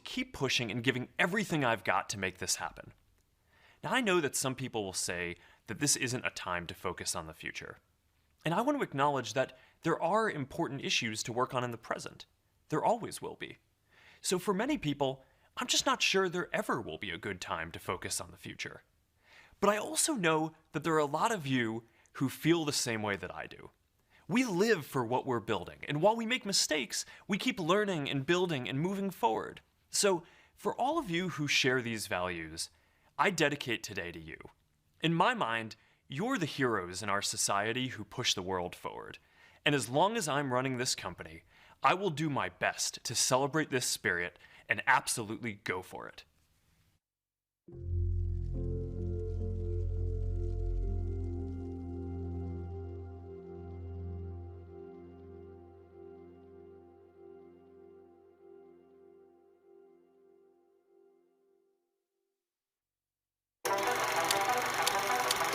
keep pushing and giving everything I've got to make this happen. Now, I know that some people will say that this isn't a time to focus on the future. And I want to acknowledge that there are important issues to work on in the present. There always will be. So for many people, I'm just not sure there ever will be a good time to focus on the future. But I also know that there are a lot of you who feel the same way that I do. We live for what we're building, and while we make mistakes, we keep learning and building and moving forward. So for all of you who share these values, I dedicate today to you. In my mind, you're the heroes in our society who push the world forward. And as long as I'm running this company, I will do my best to celebrate this spirit and absolutely go for it.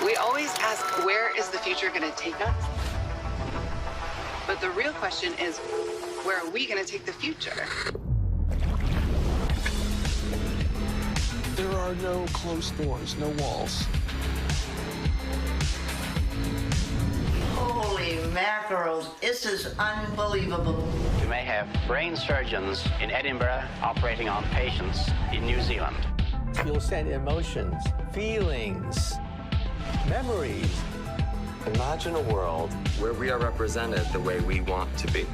We always ask, where is the future going to take us? But the real question is, where are we going to take the future? There are no closed doors, no walls. Holy mackerel, this is unbelievable. You may have brain surgeons in Edinburgh operating on patients in New Zealand. You'll send emotions, feelings, memories. Imagine a world where we are represented the way we want to be.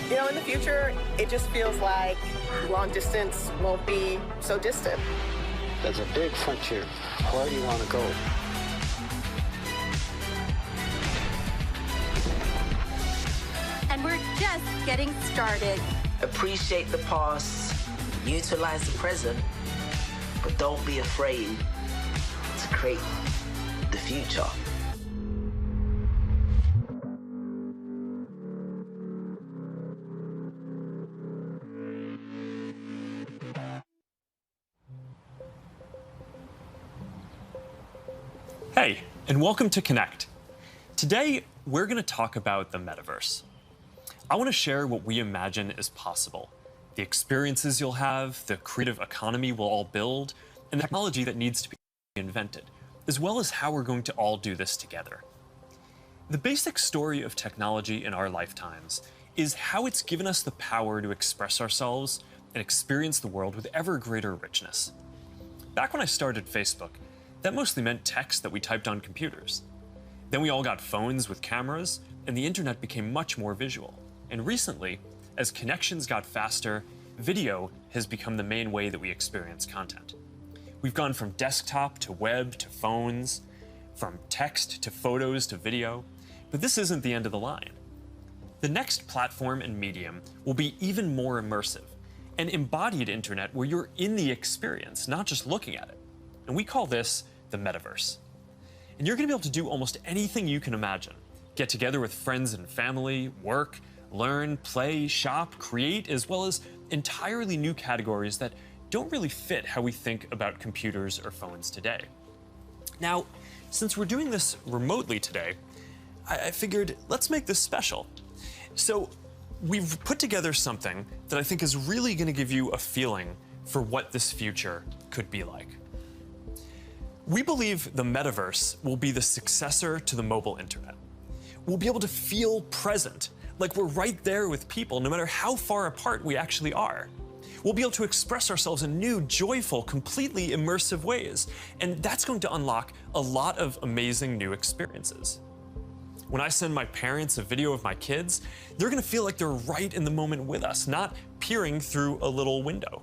You know, in the future, it just feels like long distance won't be so distant. There's a big frontier. Where do you want to go? And we're just getting started. Appreciate the past, utilize the present, but don't be afraid to create the future. Hey, and welcome to Connect. Today, we're going to talk about the metaverse. I want to share what we imagine is possible, the experiences you'll have, the creative economy we'll all build, and the technology that needs to be invented, as well as how we're going to all do this together. The basic story of technology in our lifetimes is how it's given us the power to express ourselves and experience the world with ever greater richness. Back when I started Facebook, that mostly meant text that we typed on computers. Then we all got phones with cameras, and the internet became much more visual. And recently, as connections got faster, video has become the main way that we experience content. We've gone from desktop to web to phones, from text to photos to video, but this isn't the end of the line. The next platform and medium will be even more immersive, an embodied internet where you're in the experience, not just looking at it. And we call this the metaverse. And you're going to be able to do almost anything you can imagine. Get together with friends and family, work, learn, play, shop, create, as well as entirely new categories that don't really fit how we think about computers or phones today. Now, since we're doing this remotely today, I figured let's make this special. So we've put together something that I think is really going to give you a feeling for what this future could be like. We believe the metaverse will be the successor to the mobile internet. We'll be able to feel present, like we're right there with people, no matter how far apart we actually are. We'll be able to express ourselves in new, joyful, completely immersive ways, and that's going to unlock a lot of amazing new experiences. When I send my parents a video of my kids, they're going to feel like they're right in the moment with us, not peering through a little window.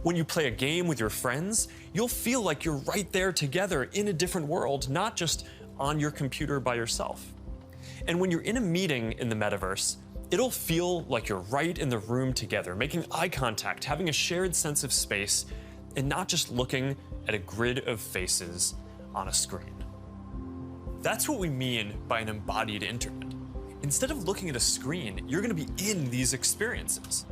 When you play a game with your friends, you'll feel like you're right there together in a different world, not just on your computer by yourself. And when you're in a meeting in the metaverse, it'll feel like you're right in the room together, making eye contact, having a shared sense of space, and not just looking at a grid of faces on a screen. That's what we mean by an embodied internet. Instead of looking at a screen, you're going to be in these experiences.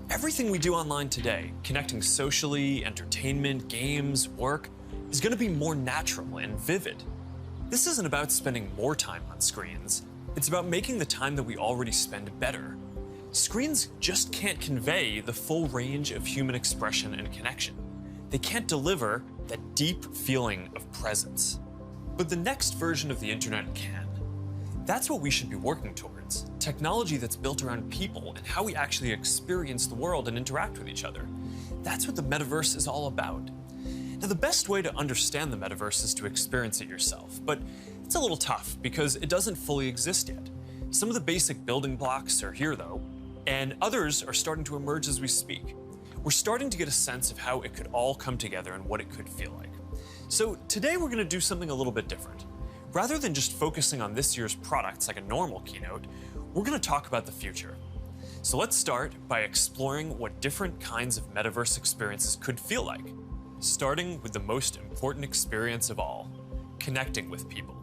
Everything we do online today, connecting socially, entertainment, games, work, is going to be more natural and vivid. This isn't about spending more time on screens. It's about making the time that we already spend better. Screens just can't convey the full range of human expression and connection. They can't deliver that deep feeling of presence. But the next version of the internet can. That's what we should be working towards. Technology that's built around people and how we actually experience the world and interact with each other. That's what the metaverse is all about. Now, the best way to understand the metaverse is to experience it yourself, but it's a little tough because it doesn't fully exist yet. Some of the basic building blocks are here though, and others are starting to emerge as we speak. We're starting to get a sense of how it could all come together and what it could feel like. So today we're going to do something a little bit different. Rather than just focusing on this year's products like a normal keynote, we're going to talk about the future. So let's start by exploring what different kinds of metaverse experiences could feel like, starting with the most important experience of all, connecting with people.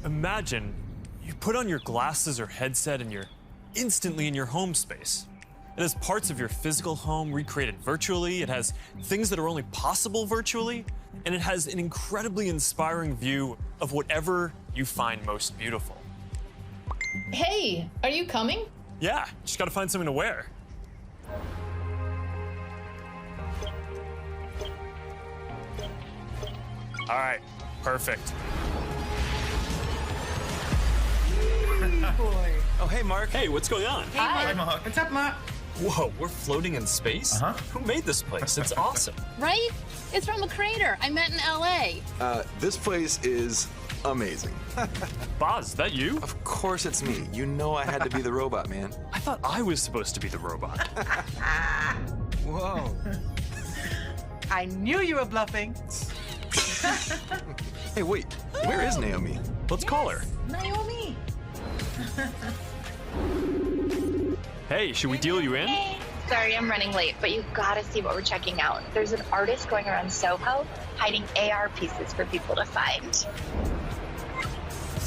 Imagine you put on your glasses or headset and you're instantly in your home space. It has parts of your physical home recreated virtually, it has things that are only possible virtually, and it has an incredibly inspiring view of whatever you find most beautiful. Hey, are you coming? Yeah, just gotta find something to wear. All right, perfect. Boy. Oh, hey, Mark. Hey, what's going on? Hey, Mark. What's up, Mark? Whoa, we're floating in space? Uh-huh. Who made this place? It's awesome. Right? It's from a creator I met in LA. This place is amazing. Boz, is that you? Of course it's me. You know I had to be the robot, man. I thought I was supposed to be the robot. Whoa. I knew you were bluffing. Hey, wait. Where is Naomi? Let's call her. Naomi. Hey, should we deal you in? Hey. Sorry, I'm running late, but you gotta see what we're checking out. There's an artist going around Soho hiding AR pieces for people to find.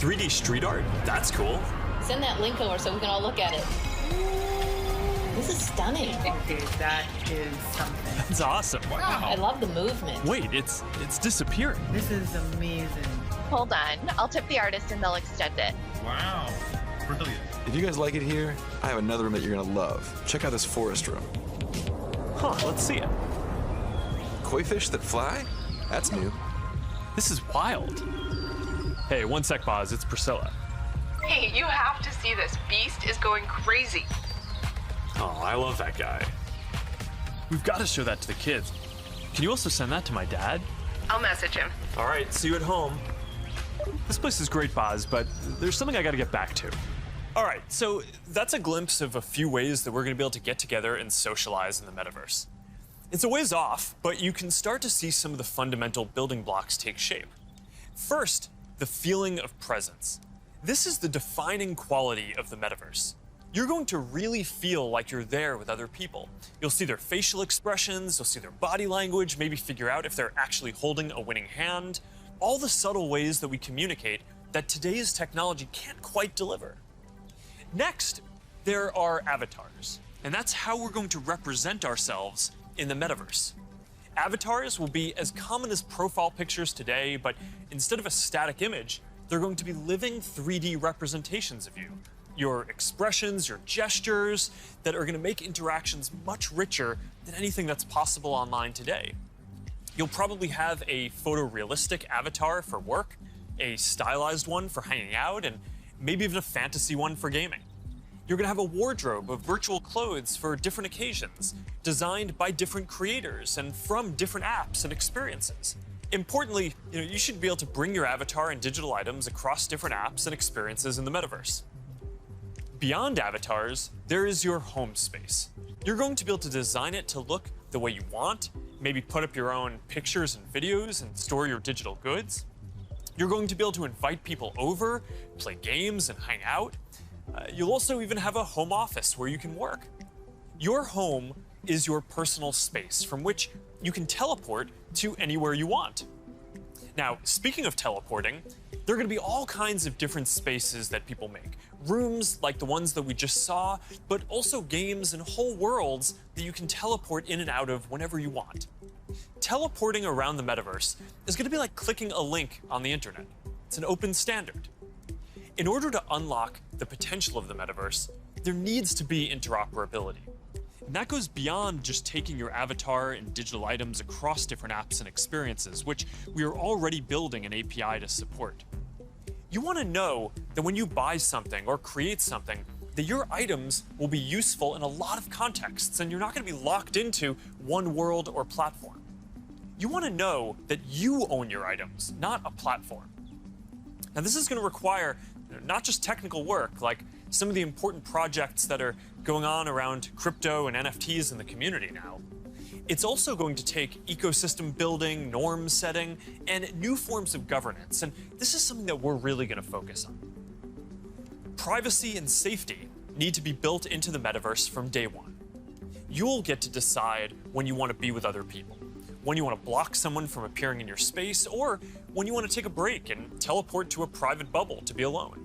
3D street art? That's cool. Send that link over so we can all look at it. This is stunning. Dude, that is something. That's awesome. Wow. I love the movement. Wait, it's disappearing. This is amazing. Hold on, I'll tip the artist and they'll extend it. Wow, brilliant. If you guys like it here, I have another room that you're gonna love. Check out this forest room. Huh, let's see it. Koi fish that fly? That's new. This is wild. Hey, one sec, Boz, it's Priscilla. Hey, you have to see this. Beast is going crazy. Oh, I love that guy. We've got to show that to the kids. Can you also send that to my dad? I'll message him. All right, see you at home. This place is great, Boz, but there's something I got to get back to. All right, so that's a glimpse of a few ways that we're going to be able to get together and socialize in the metaverse. It's a ways off, but you can start to see some of the fundamental building blocks take shape. First, the feeling of presence. This is the defining quality of the metaverse. You're going to really feel like you're there with other people. You'll see their facial expressions, you'll see their body language, maybe figure out if they're actually holding a winning hand. All the subtle ways that we communicate that today's technology can't quite deliver. Next, there are avatars, and that's how we're going to represent ourselves in the metaverse. Avatars will be as common as profile pictures today, but instead of a static image, they're going to be living 3D representations of you. Your expressions, your gestures, that are going to make interactions much richer than anything that's possible online today. You'll probably have a photorealistic avatar for work, a stylized one for hanging out, and maybe even a fantasy one for gaming. You're going to have a wardrobe of virtual clothes for different occasions, designed by different creators and from different apps and experiences. Importantly, you should be able to bring your avatar and digital items across different apps and experiences in the metaverse. Beyond avatars, there is your home space. You're going to be able to design it to look the way you want, maybe put up your own pictures and videos and store your digital goods. You're going to be able to invite people over, play games and hang out. You'll also even have a home office where you can work. Your home is your personal space from which you can teleport to anywhere you want. Now, speaking of teleporting, There are going to be all kinds of different spaces that people make. Rooms like the ones that we just saw, but also games and whole worlds that you can teleport in and out of whenever you want. Teleporting around the metaverse is going to be like clicking a link on the internet. It's an open standard. In order to unlock the potential of the metaverse, there needs to be interoperability. And that goes beyond just taking your avatar and digital items across different apps and experiences, which we are already building an API to support. You want to know that when you buy something or create something, that your items will be useful in a lot of contexts, and you're not going to be locked into one world or platform. You want to know that you own your items, not a platform. Now, this is going to require not just technical work, like some of the important projects that are going on around crypto and NFTs in the community now. It's also going to take ecosystem building, norm setting, and new forms of governance, and this is something that we're really going to focus on. Privacy and safety need to be built into the metaverse from day one. You'll get to decide when you want to be with other people, when you want to block someone from appearing in your space, or when you want to take a break and teleport to a private bubble to be alone.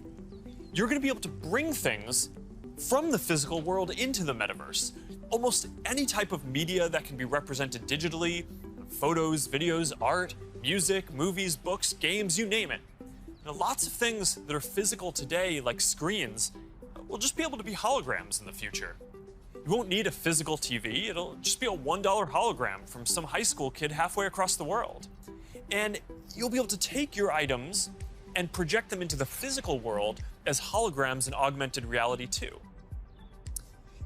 You're going to be able to bring things from the physical world into the metaverse. Almost any type of media that can be represented digitally, photos, videos, art, music, movies, books, games, you name it. Now, lots of things that are physical today, like screens, will just be able to be holograms in the future. You won't need a physical TV, it'll just be a $1 hologram from some high school kid halfway across the world. And you'll be able to take your items and project them into the physical world as holograms in augmented reality too.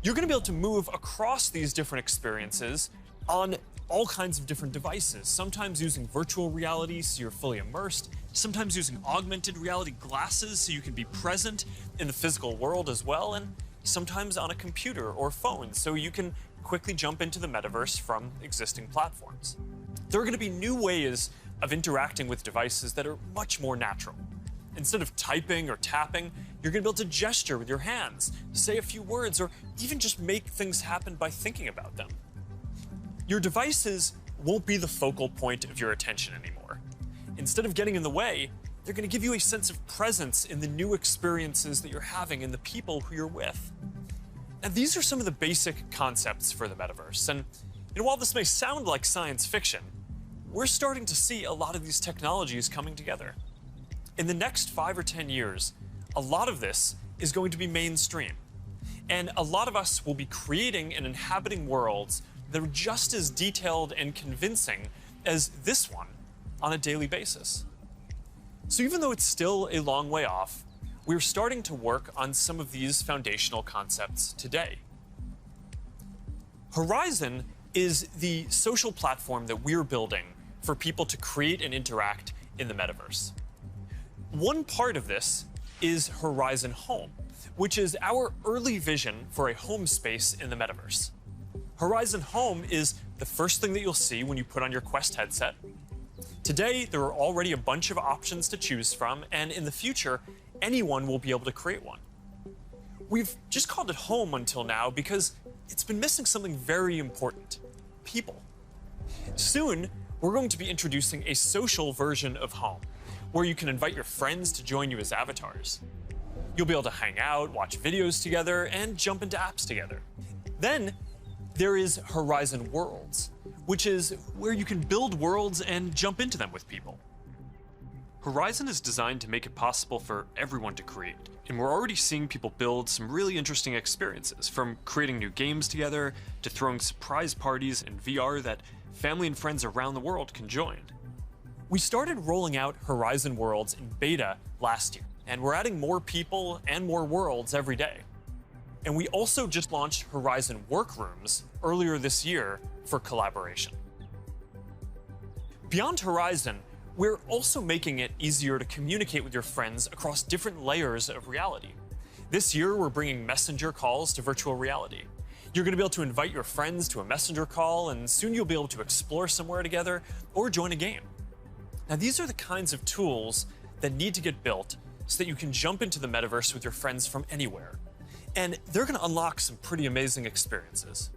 You're going to be able to move across these different experiences on all kinds of different devices, sometimes using virtual reality so you're fully immersed, sometimes using augmented reality glasses so you can be present in the physical world as well, and sometimes on a computer or phone so you can quickly jump into the metaverse from existing platforms. There are going to be new ways of interacting with devices that are much more natural. Instead of typing or tapping, you're going to be able to gesture with your hands, say a few words, or even just make things happen by thinking about them. Your devices won't be the focal point of your attention anymore. Instead of getting in the way, they're going to give you a sense of presence in the new experiences that you're having and the people who you're with. And these are some of the basic concepts for the metaverse. And while this may sound like science fiction, we're starting to see a lot of these technologies coming together. In the next 5 or 10 years, a lot of this is going to be mainstream. And a lot of us will be creating and inhabiting worlds that are just as detailed and convincing as this one on a daily basis. So even though it's still a long way off, we're starting to work on some of these foundational concepts today. Horizon is the social platform that we're building for people to create and interact in the metaverse. One part of this is Horizon Home, which is our early vision for a home space in the metaverse. Horizon Home is the first thing that you'll see when you put on your Quest headset. Today, there are already a bunch of options to choose from, and in the future, anyone will be able to create one. We've just called it Home until now because it's been missing something very important: people. Soon, we're going to be introducing a social version of Home, where you can invite your friends to join you as avatars. You'll be able to hang out, watch videos together, and jump into apps together. Then there is Horizon Worlds, which is where you can build worlds and jump into them with people. Horizon is designed to make it possible for everyone to create, and we're already seeing people build some really interesting experiences, from creating new games together to throwing surprise parties in VR that family and friends around the world can join. We started rolling out Horizon Worlds in beta last year, and we're adding more people and more worlds every day. And we also just launched Horizon Workrooms earlier this year for collaboration. Beyond Horizon, we're also making it easier to communicate with your friends across different layers of reality. This year, we're bringing messenger calls to virtual reality. You're going to be able to invite your friends to a messenger call, and soon you'll be able to explore somewhere together or join a game. Now, these are the kinds of tools that need to get built so that you can jump into the metaverse with your friends from anywhere. And they're going to unlock some pretty amazing experiences.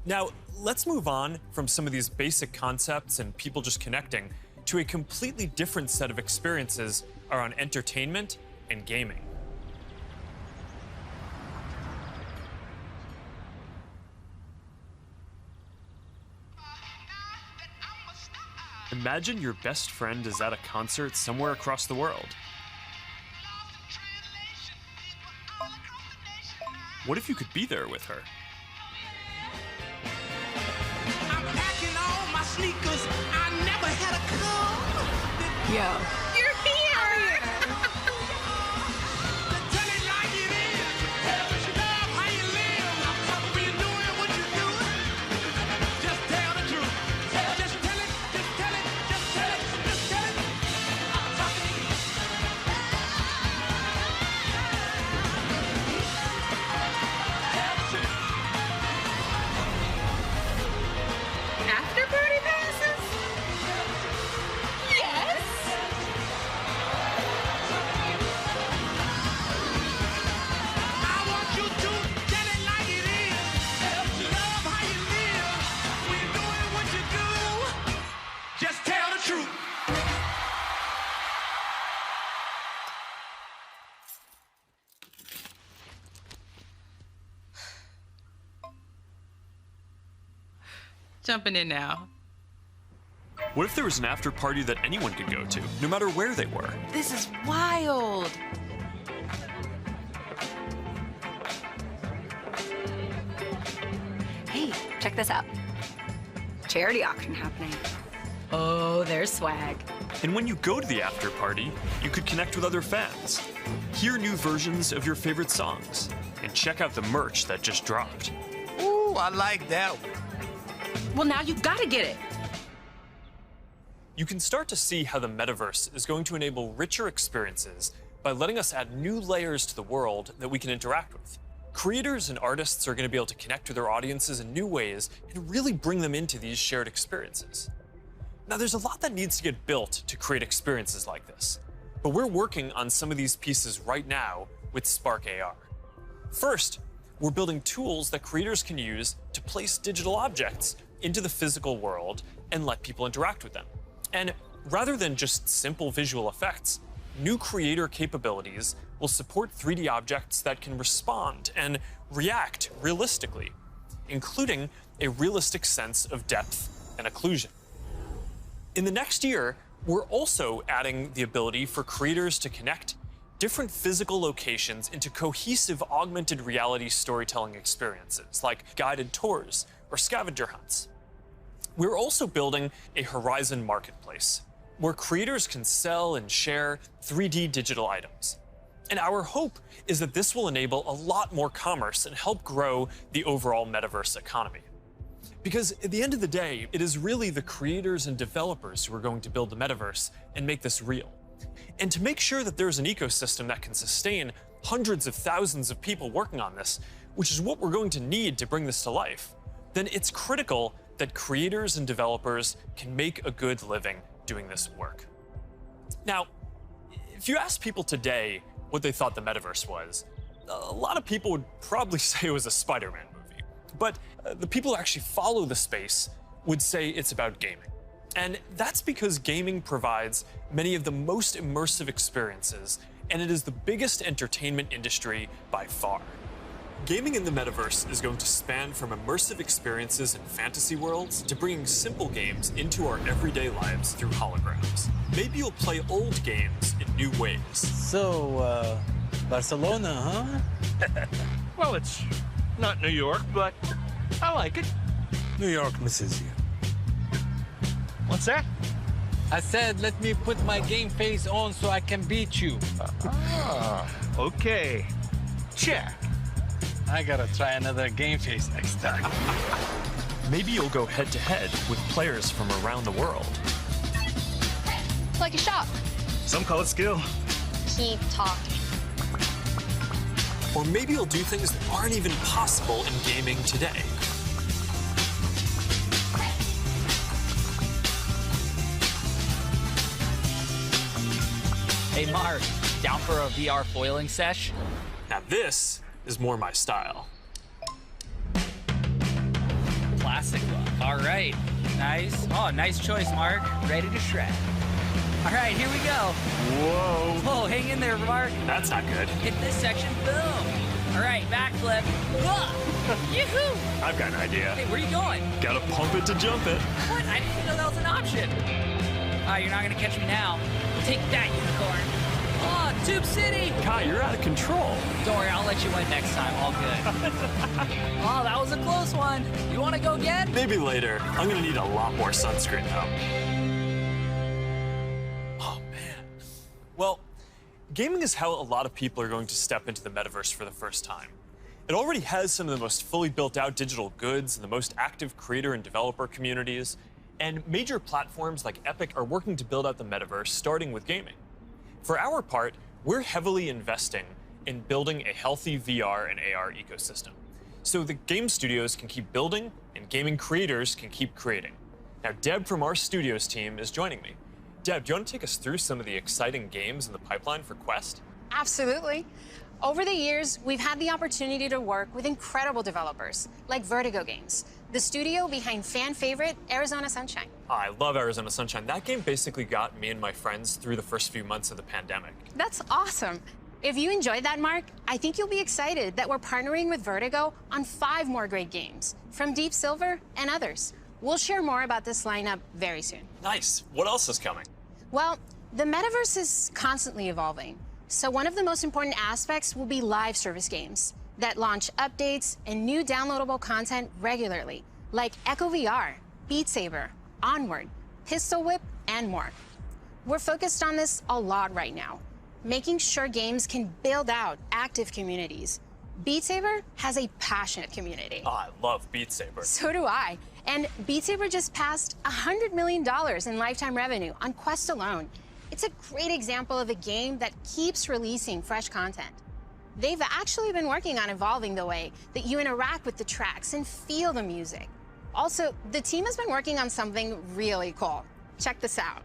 Now, let's move on from some of these basic concepts and people just connecting to a completely different set of experiences around entertainment and gaming. Imagine your best friend is at a concert somewhere across the world. What if you could be there with her? I'm packing all my sneakers. I never had a car. Yo. You're here. Tell it like it is. Love how you live. When you're doing what you do, just tell the truth. Just tell it. Just tell it. Just tell it. Just tell it. I'm talking to you. After party passes? Yes. I want you to tell it like it is. Love how you live. When you're doing what you do, just tell the truth. Jumping in now. What if there was an after party that anyone could go to, no matter where they were? This is wild. Hey, check this out. Charity auction happening. Oh, there's swag. And when you go to the after party, you could connect with other fans, hear new versions of your favorite songs, and check out the merch that just dropped. Ooh, I like that one. Well, now you gotta get it. You can start to see how the metaverse is going to enable richer experiences by letting us add new layers to the world that we can interact with. Creators and artists are going to be able to connect with their audiences in new ways and really bring them into these shared experiences. Now, there's a lot that needs to get built to create experiences like this, but we're working on some of these pieces right now with Spark AR. First, we're building tools that creators can use to place digital objects into the physical world and let people interact with them. And rather than just simple visual effects, new creator capabilities will support 3D objects that can respond and react realistically, including a realistic sense of depth and occlusion. In the next year, we're also adding the ability for creators to connect different physical locations into cohesive augmented reality storytelling experiences, like guided tours or scavenger hunts. We're also building a Horizon marketplace, where creators can sell and share 3D digital items. And our hope is that this will enable a lot more commerce and help grow the overall metaverse economy. Because at the end of the day, it is really the creators and developers who are going to build the metaverse and make this real. And to make sure that there's an ecosystem that can sustain hundreds of thousands of people working on this, which is what we're going to need to bring this to life, then it's critical that creators and developers can make a good living doing this work. Now, if you ask people today what they thought the metaverse was, a lot of people would probably say it was a Spider-Man movie. But the people who actually follow the space would say it's about gaming. And that's because gaming provides many of the most immersive experiences, and it is the biggest entertainment industry by far. Gaming in the metaverse is going to span from immersive experiences in fantasy worlds to bringing simple games into our everyday lives through holograms. Maybe you'll play old games in new ways. So, Barcelona, huh? Well, it's not New York, but I like it. New York misses you. What's that? I said, let me put my game face on so I can beat you. Okay. Check. I gotta try another game face next time. Maybe you'll go head-to-head with players from around the world. Like a shop. Some call it skill. Keep talking. Or maybe you'll do things that aren't even possible in gaming today. Hey, Mark, down for a VR foiling sesh? Now this is more my style. Classic look. All right. Nice. Oh, nice choice, Mark. Ready to shred. All right, here we go. Whoa. Whoa, hang in there, Mark. That's not good. Hit this section, boom. All right, backflip. Yoo-hoo! I've got an idea. Hey, where are you going? Gotta pump it to jump it. What? I didn't even know that was an option. You're not gonna catch me now. Take that, unicorn. Oh, Tube City! Kai, you're out of control. Don't worry, I'll let you win next time. All good. Oh, that was a close one. You wanna go again? Maybe later. I'm gonna need a lot more sunscreen though. Oh man. Well, gaming is how a lot of people are going to step into the metaverse for the first time. It already has some of the most fully built out digital goods and the most active creator and developer communities, and major platforms like Epic are working to build out the metaverse, starting with gaming. For our part, we're heavily investing in building a healthy VR and AR ecosystem, so the game studios can keep building and gaming creators can keep creating. Now, Deb from our studios team is joining me. Deb, do you want to take us through some of the exciting games in the pipeline for Quest? Absolutely. Over the years, we've had the opportunity to work with incredible developers like Vertigo Games, the studio behind fan favorite Arizona Sunshine. I love Arizona Sunshine. That game basically got me and my friends through the first few months of the pandemic. That's awesome. If you enjoyed that, Mark, I think you'll be excited that we're partnering with Vertigo on 5 more great games from Deep Silver and others. We'll share more about this lineup very soon. Nice. What else is coming? Well, the metaverse is constantly evolving. So one of the most important aspects will be live service games that launch updates and new downloadable content regularly, like Echo VR, Beat Saber, Onward, Pistol Whip, and more. We're focused on this a lot right now, making sure games can build out active communities. Beat Saber has a passionate community. Oh, I love Beat Saber. So do I. And Beat Saber just passed $100 million in lifetime revenue on Quest alone. It's a great example of a game that keeps releasing fresh content. They've actually been working on evolving the way that you interact with the tracks and feel the music. Also, the team has been working on something really cool. Check this out.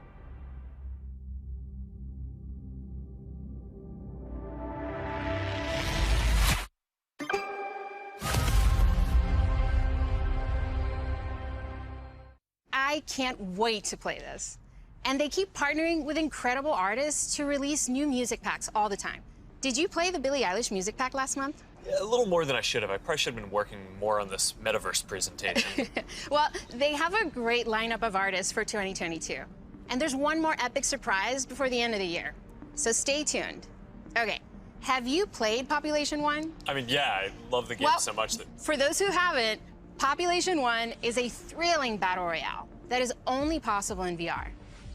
I can't wait to play this. And they keep partnering with incredible artists to release new music packs all the time. Did you play the Billie Eilish music pack last month? Yeah, a little more than I should have. I probably should have been working more on this metaverse presentation. Well, they have a great lineup of artists for 2022. And there's one more epic surprise before the end of the year. So stay tuned. Okay, have you played Population 1? I mean, yeah, I love the game so much that... For those who haven't, Population 1 is a thrilling battle royale that is only possible in VR.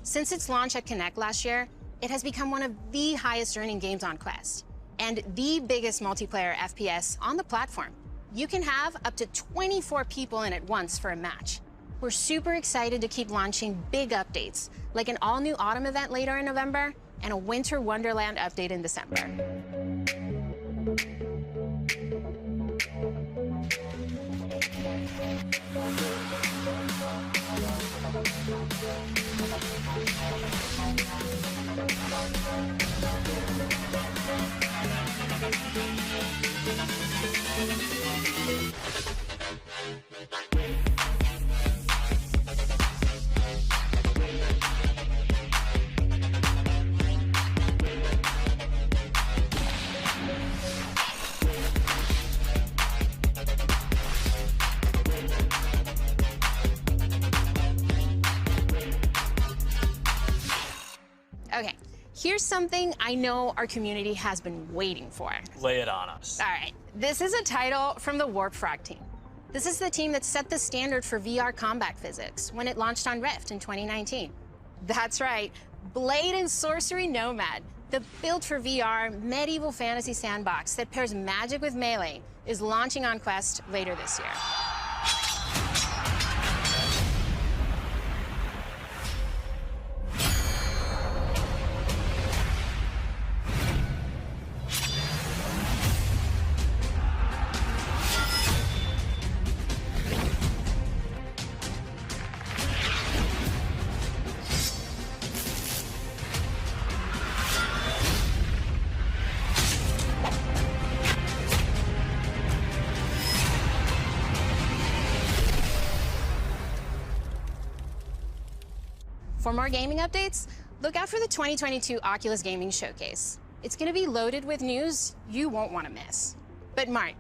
Since its launch at Connect last year, it has become one of the highest earning games on Quest and the biggest multiplayer FPS on the platform. You can have up to 24 people in at once for a match. We're super excited to keep launching big updates, like an all-new autumn event later in November and a Winter Wonderland update in December. Okay, here's something I know our community has been waiting for. Lay it on us. All right, this is a title from the Warp Frog team. This is the team that set the standard for VR combat physics when it launched on Rift in 2019. That's right, Blade and Sorcery Nomad, the built for VR medieval fantasy sandbox that pairs magic with melee, is launching on Quest later this year. For more gaming updates, look out for the 2022 Oculus Gaming Showcase. It's going to be loaded with news you won't want to miss. But Mark,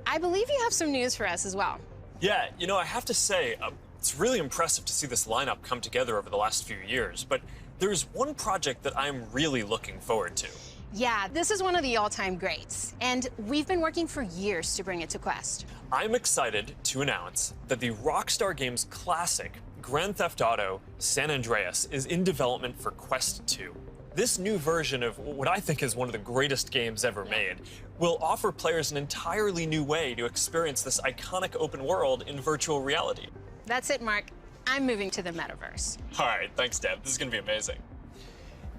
I believe you have some news for us as well. Yeah, you know, I have to say, it's really impressive to see this lineup come together over the last few years, but there's one project that I'm really looking forward to. Yeah, this is one of the all-time greats, and we've been working for years to bring it to Quest. I'm excited to announce that the Rockstar Games classic Grand Theft Auto San Andreas is in development for Quest 2. This new version of what I think is one of the greatest games ever made will offer players an entirely new way to experience this iconic open world in virtual reality. That's it, Mark. I'm moving to the metaverse. All right, thanks, Deb. This is going to be amazing.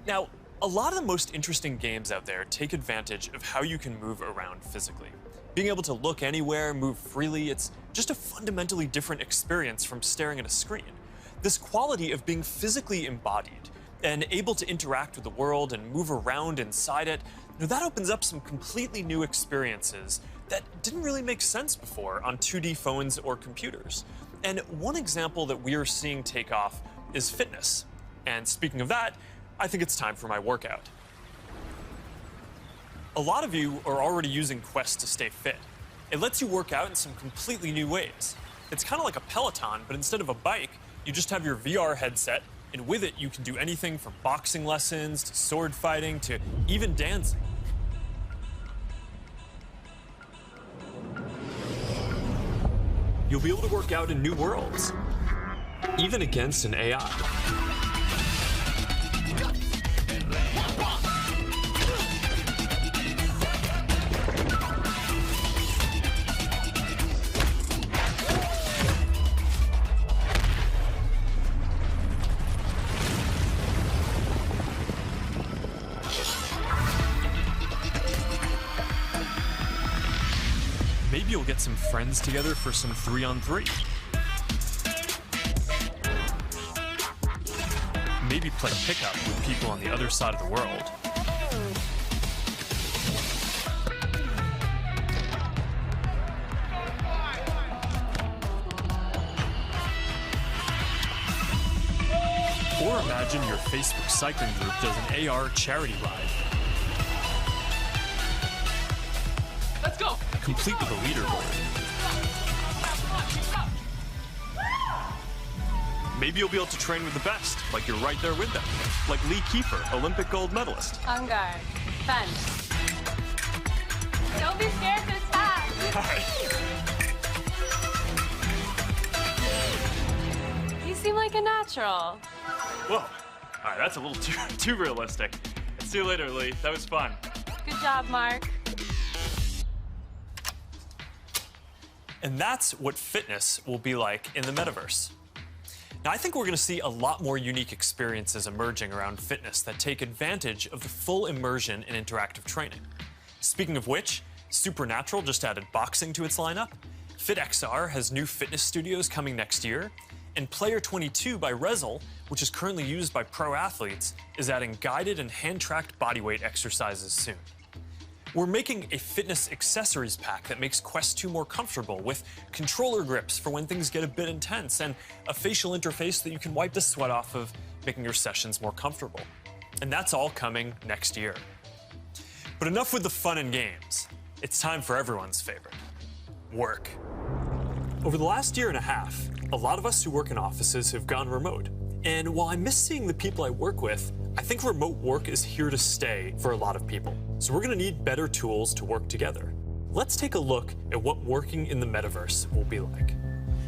Now, a lot of the most interesting games out there take advantage of how you can move around physically. Being able to look anywhere, move freely, it's just a fundamentally different experience from staring at a screen. This quality of being physically embodied and able to interact with the world and move around inside it, that opens up some completely new experiences that didn't really make sense before on 2D phones or computers. And one example that we are seeing take off is fitness. And speaking of that, I think it's time for my workout. A lot of you are already using Quest to stay fit. It lets you work out in some completely new ways. It's kind of like a Peloton, but instead of a bike, you just have your VR headset, and with it, you can do anything from boxing lessons to sword fighting to even dancing. You'll be able to work out in new worlds, even against an AI. Maybe you'll get some friends together for some 3-on-3. Maybe play pickup with people on the other side of the world. Or imagine your Facebook cycling group does an AR charity ride. Let's go! Complete with a leaderboard. Maybe you'll be able to train with the best, like you're right there with them. Like Lee Kiefer, Olympic gold medalist. On guard. Fence. Don't be scared this time. You seem like a natural. Whoa. All right, that's a little too realistic. See you later, Lee. That was fun. Good job, Mark. And that's what fitness will be like in the metaverse. Now, I think we're going to see a lot more unique experiences emerging around fitness that take advantage of the full immersion in interactive training. Speaking of which, Supernatural just added boxing to its lineup, FitXR has new fitness studios coming next year, and Player 22 by Rezel, which is currently used by pro athletes, is adding guided and hand-tracked bodyweight exercises soon. We're making a fitness accessories pack that makes Quest 2 more comfortable with controller grips for when things get a bit intense and a facial interface that you can wipe the sweat off of, making your sessions more comfortable. And that's all coming next year. But enough with the fun and games. It's time for everyone's favorite, work. Over the last year and a half, a lot of us who work in offices have gone remote. And while I miss seeing the people I work with, I think remote work is here to stay for a lot of people. So we're gonna need better tools to work together. Let's take a look at what working in the metaverse will be like.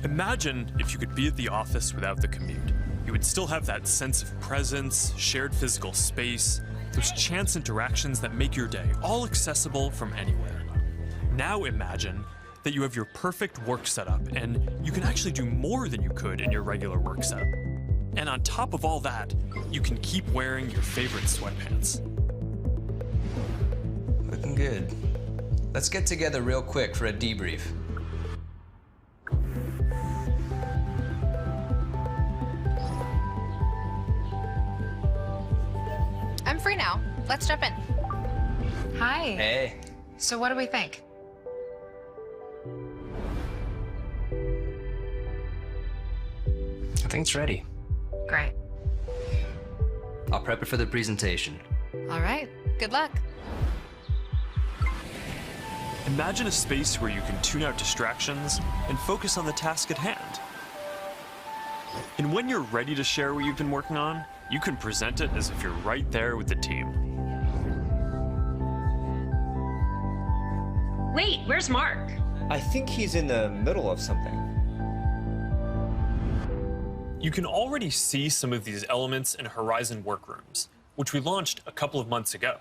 Imagine if you could be at the office without the commute. You would still have that sense of presence, shared physical space, those chance interactions that make your day all accessible from anywhere. Now imagine that you have your perfect work setup and you can actually do more than you could in your regular work setup. And on top of all that, you can keep wearing your favorite sweatpants. Looking good. Let's get together real quick for a debrief. I'm free now. Let's jump in. Hi. Hey. So what do we think? I think it's ready. Great. I'll prep it for the presentation. All right, good luck. Imagine a space where you can tune out distractions and focus on the task at hand. And when you're ready to share what you've been working on, you can present it as if you're right there with the team. Wait, where's Mark? I think he's in the middle of something. You can already see some of these elements in Horizon Workrooms, which we launched a couple of months ago.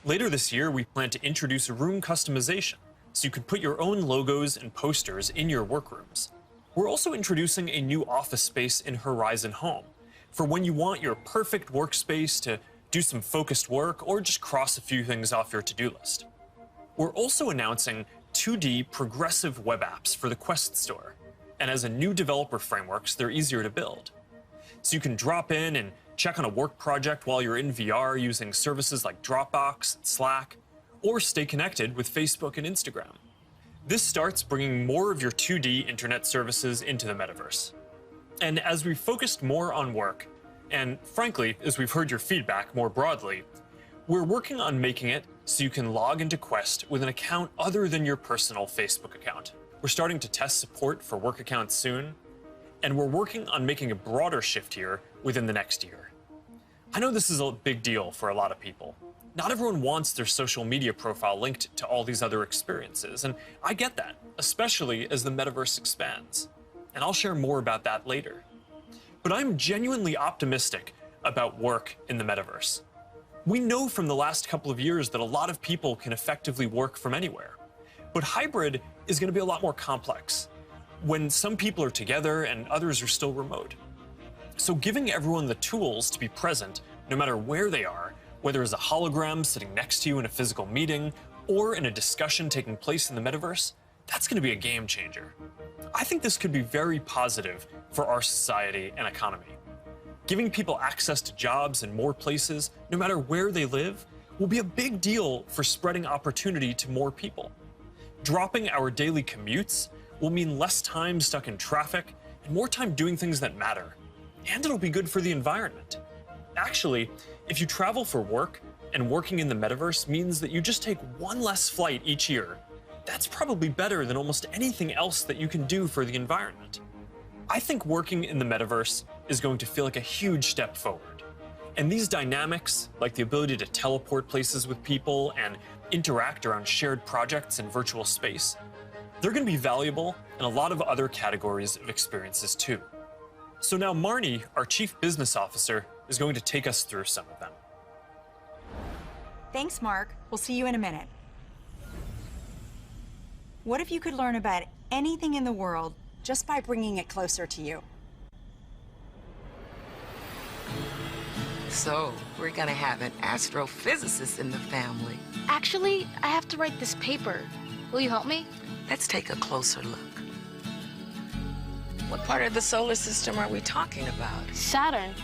Later this year, we plan to introduce room customization, so you can put your own logos and posters in your workrooms. We're also introducing a new office space in Horizon Home, for when you want your perfect workspace to do some focused work or just cross a few things off your to-do list. We're also announcing 2D progressive web apps for the Quest Store, and as a new developer frameworks, they're easier to build. So you can drop in and check on a work project while you're in VR using services like Dropbox, Slack, or stay connected with Facebook and Instagram. This starts bringing more of your 2D internet services into the metaverse. And as we've focused more on work, and frankly, as we've heard your feedback more broadly, we're working on making it so you can log into Quest with an account other than your personal Facebook account. We're starting to test support for work accounts soon, and we're working on making a broader shift here within the next year. I know this is a big deal for a lot of people. Not everyone wants their social media profile linked to all these other experiences, and I get that, especially as the metaverse expands. And I'll share more about that later. But I'm genuinely optimistic about work in the metaverse. We know from the last couple of years that a lot of people can effectively work from anywhere. But hybrid is going to be a lot more complex, when some people are together and others are still remote. So giving everyone the tools to be present, no matter where they are, whether as a hologram sitting next to you in a physical meeting or in a discussion taking place in the metaverse, that's going to be a game changer. I think this could be very positive for our society and economy. Giving people access to jobs in more places, no matter where they live, will be a big deal for spreading opportunity to more people. Dropping our daily commutes will mean less time stuck in traffic and more time doing things that matter. And it'll be good for the environment. Actually, if you travel for work and working in the metaverse means that you just take one less flight each year, that's probably better than almost anything else that you can do for the environment. I think working in the metaverse is going to feel like a huge step forward. And these dynamics, like the ability to teleport places with people and interact around shared projects in virtual space, they're going to be valuable in a lot of other categories of experiences too. So now Marnie, our Chief Business Officer, is going to take us through some of them. Thanks, Mark. We'll see you in a minute. What if you could learn about anything in the world just by bringing it closer to you? So, we're gonna have an astrophysicist in the family. Actually, I have to write this paper. Will you help me? Let's take a closer look. What part of the solar system are we talking about? Saturn.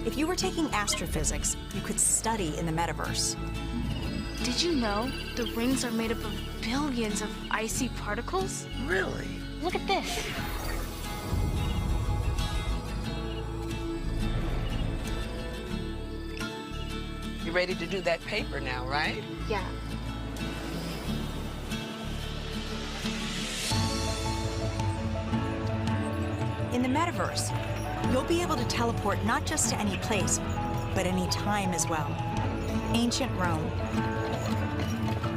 If you were taking astrophysics, you could study in the metaverse. Did you know the rings are made up of billions of icy particles? Really? Look at this. You ready to do that paper now, right? Yeah. In the metaverse, you'll be able to teleport not just to any place, but any time as well. Ancient Rome.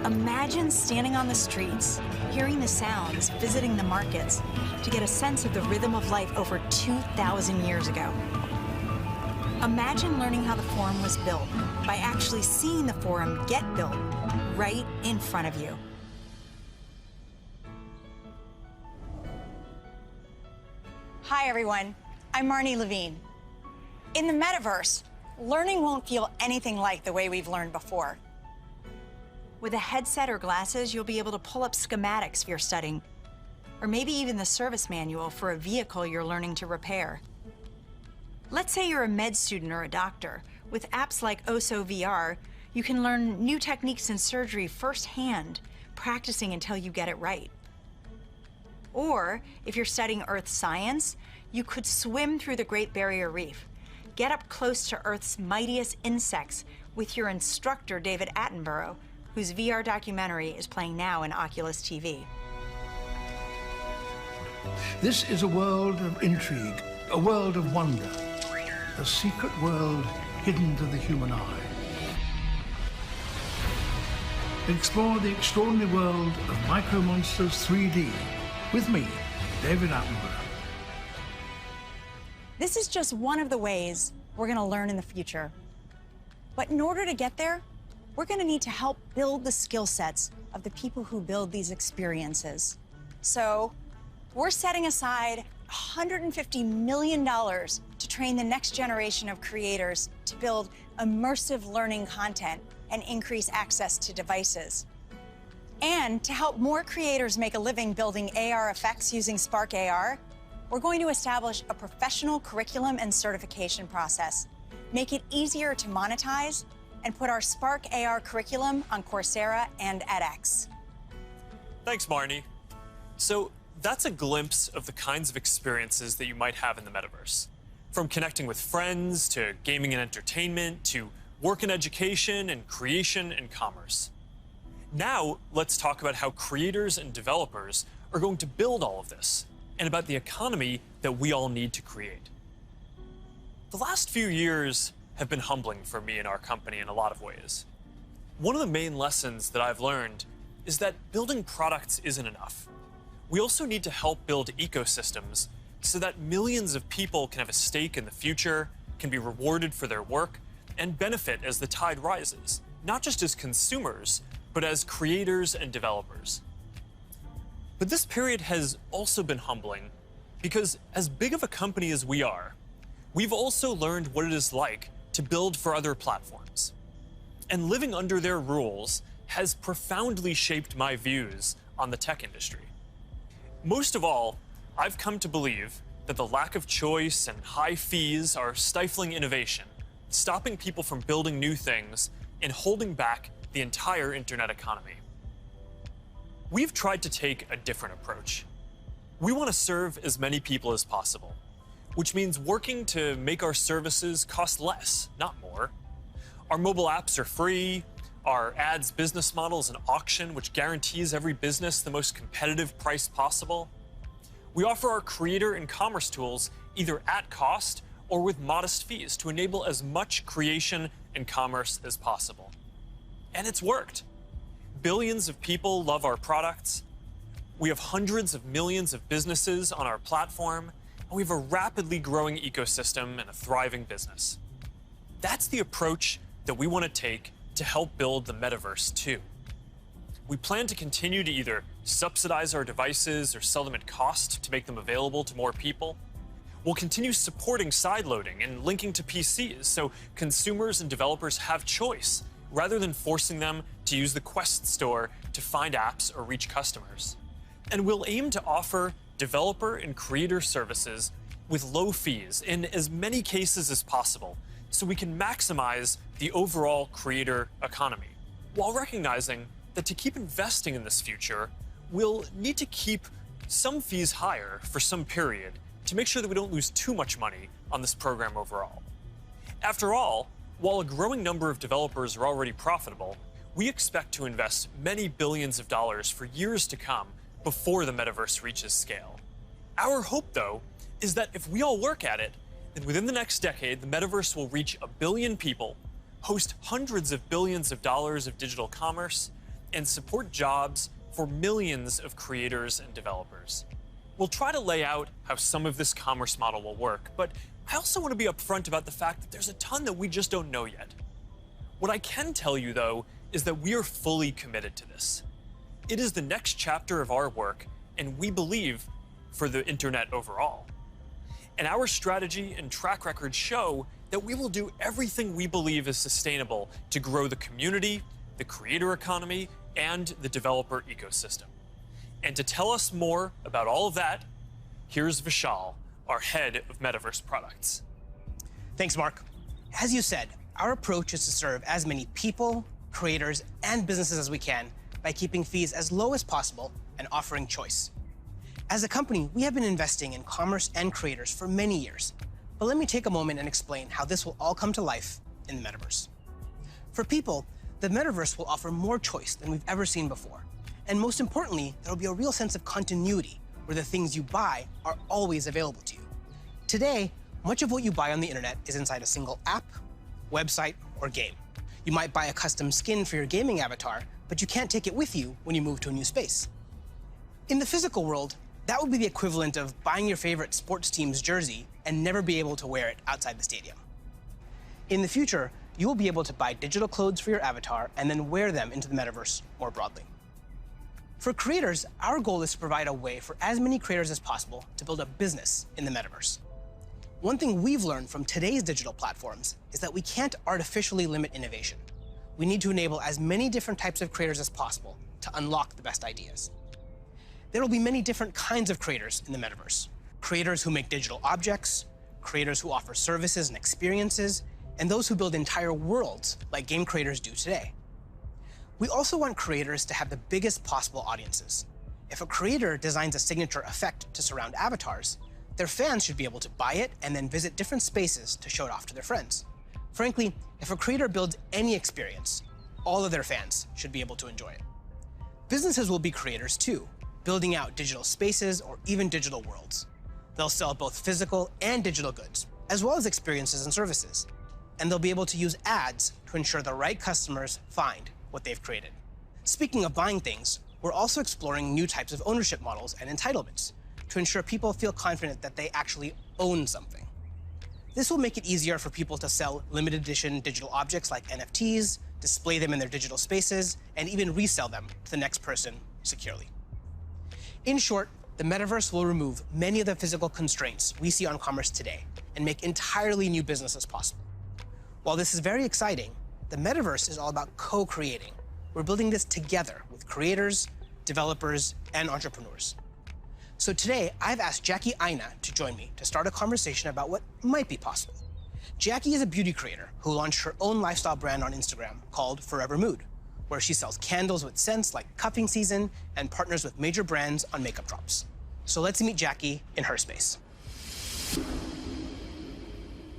Imagine standing on the streets, hearing the sounds, visiting the markets, to get a sense of the rhythm of life over 2,000 years ago. Imagine learning how the Forum was built by actually seeing the Forum get built right in front of you. Hi, everyone. I'm Marnie Levine. In the metaverse, learning won't feel anything like the way we've learned before. With a headset or glasses, you'll be able to pull up schematics if you're studying, or maybe even the service manual for a vehicle you're learning to repair. Let's say you're a med student or a doctor. With apps like OSO VR, you can learn new techniques in surgery firsthand, practicing until you get it right. Or if you're studying earth science, You could swim through the Great Barrier Reef, get up close to Earth's mightiest insects with your instructor, David Attenborough, whose VR documentary is playing now in Oculus TV. This is a world of intrigue, a world of wonder, a secret world hidden to the human eye. Explore the extraordinary world of Micro Monsters 3D with me, David Attenborough. This is just one of the ways we're going to learn in the future. But in order to get there, we're going to need to help build the skill sets of the people who build these experiences. So we're setting aside $150 million to train the next generation of creators to build immersive learning content and increase access to devices. And to help more creators make a living building AR effects using Spark AR, we're going to establish a professional curriculum and certification process, make it easier to monetize, and put our Spark AR curriculum on Coursera and edX. Thanks, Marnie. So that's a glimpse of the kinds of experiences that you might have in the metaverse. From connecting with friends, to gaming and entertainment, to work and education, and creation and commerce. Now, let's talk about how creators and developers are going to build all of this, and about the economy that we all need to create. The last few years have been humbling for me and our company in a lot of ways. One of the main lessons that I've learned is that building products isn't enough. We also need to help build ecosystems so that millions of people can have a stake in the future, can be rewarded for their work, and benefit as the tide rises, not just as consumers, but as creators and developers. But this period has also been humbling because as big of a company as we are, we've also learned what it is like to build for other platforms. And living under their rules has profoundly shaped my views on the tech industry. Most of all, I've come to believe that the lack of choice and high fees are stifling innovation, stopping people from building new things, and holding back the entire internet economy. We've tried to take a different approach. We want to serve as many people as possible, which means working to make our services cost less, not more. Our mobile apps are free. Our ads business model is an auction which guarantees every business the most competitive price possible. We offer our creator and commerce tools either at cost or with modest fees to enable as much creation and commerce as possible. And it's worked. Billions of people love our products. We have hundreds of millions of businesses on our platform, and we have a rapidly growing ecosystem and a thriving business. That's the approach that we want to take to help build the metaverse too. We plan to continue to either subsidize our devices or sell them at cost to make them available to more people. We'll continue supporting sideloading and linking to PCs so consumers and developers have choice rather than forcing them to use the Quest store to find apps or reach customers. And we'll aim to offer developer and creator services with low fees in as many cases as possible so we can maximize the overall creator economy, while recognizing that to keep investing in this future, we'll need to keep some fees higher for some period to make sure that we don't lose too much money on this program overall. After all, while a growing number of developers are already profitable, we expect to invest many billions of dollars for years to come before the metaverse reaches scale. Our hope, though, is that if we all work at it, then within the next decade, the metaverse will reach 1 billion people, host hundreds of billions of dollars of digital commerce, and support jobs for millions of creators and developers. We'll try to lay out how some of this commerce model will work, but I also want to be upfront about the fact that there's a ton that we just don't know yet. What I can tell you, though, is that we are fully committed to this. It is the next chapter of our work, and we believe for the internet overall. And our strategy and track record show that we will do everything we believe is sustainable to grow the community, the creator economy, and the developer ecosystem. And to tell us more about all of that, here's Vishal, our head of Metaverse products. Thanks, Mark. As you said, our approach is to serve as many people, creators, and businesses as we can by keeping fees as low as possible and offering choice. As a company, we have been investing in commerce and creators for many years. But let me take a moment and explain how this will all come to life in the metaverse. For people, the metaverse will offer more choice than we've ever seen before. And most importantly, there will be a real sense of continuity where the things you buy are always available to you. Today, much of what you buy on the internet is inside a single app, website, or game. You might buy a custom skin for your gaming avatar, but you can't take it with you when you move to a new space. In the physical world, that would be the equivalent of buying your favorite sports team's jersey and never be able to wear it outside the stadium. In the future, you will be able to buy digital clothes for your avatar and then wear them into the metaverse more broadly. For creators, our goal is to provide a way for as many creators as possible to build a business in the metaverse. One thing we've learned from today's digital platforms is that we can't artificially limit innovation. We need to enable as many different types of creators as possible to unlock the best ideas. There will be many different kinds of creators in the metaverse. Creators who make digital objects, creators who offer services and experiences, and those who build entire worlds like game creators do today. We also want creators to have the biggest possible audiences. If a creator designs a signature effect to surround avatars, their fans should be able to buy it and then visit different spaces to show it off to their friends. Frankly, if a creator builds any experience, all of their fans should be able to enjoy it. Businesses will be creators too, building out digital spaces or even digital worlds. They'll sell both physical and digital goods, as well as experiences and services. And they'll be able to use ads to ensure the right customers find what they've created. Speaking of buying things, we're also exploring new types of ownership models and entitlements to ensure people feel confident that they actually own something. This will make it easier for people to sell limited edition digital objects like NFTs, display them in their digital spaces, and even resell them to the next person securely. In short, the metaverse will remove many of the physical constraints we see on commerce today and make entirely new businesses possible. While this is very exciting, the metaverse is all about co-creating. We're building this together with creators, developers, and entrepreneurs. So today, I've asked Jackie Aina to join me to start a conversation about what might be possible. Jackie is a beauty creator who launched her own lifestyle brand on Instagram called Forever Mood, where she sells candles with scents like cuffing season and partners with major brands on makeup drops. So let's meet Jackie in her space.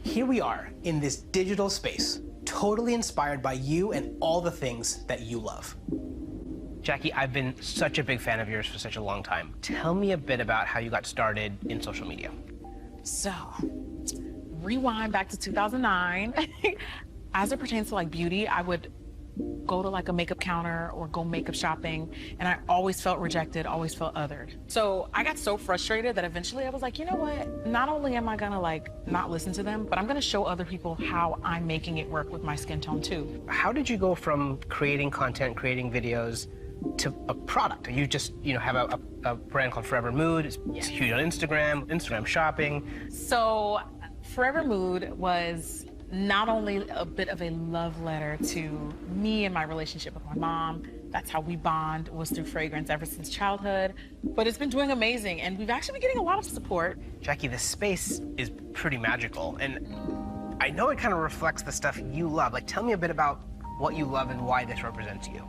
Here we are in this digital space, totally inspired by you and all the things that you love. Jackie, I've been such a big fan of yours for such a long time. Tell me a bit about how you got started in social media. So, rewind back to 2009. As it pertains to like beauty, I would go to like a makeup counter or go makeup shopping, and I always felt rejected, always felt othered. So I got so frustrated that eventually I was like, you know what? Not only am I gonna like not listen to them, but I'm gonna show other people how I'm making it work with my skin tone too. How did you go from creating content, creating videos, to a product? You just, have a brand called Forever Mood. It's huge on Instagram shopping. So Forever Mood was not only a bit of a love letter to me and my relationship with my mom. That's how we bond, was through fragrance ever since childhood. But it's been doing amazing, and we've actually been getting a lot of support. Jackie, this space is pretty magical, and I know it kind of reflects the stuff you love. Like, tell me a bit about what you love and why this represents you.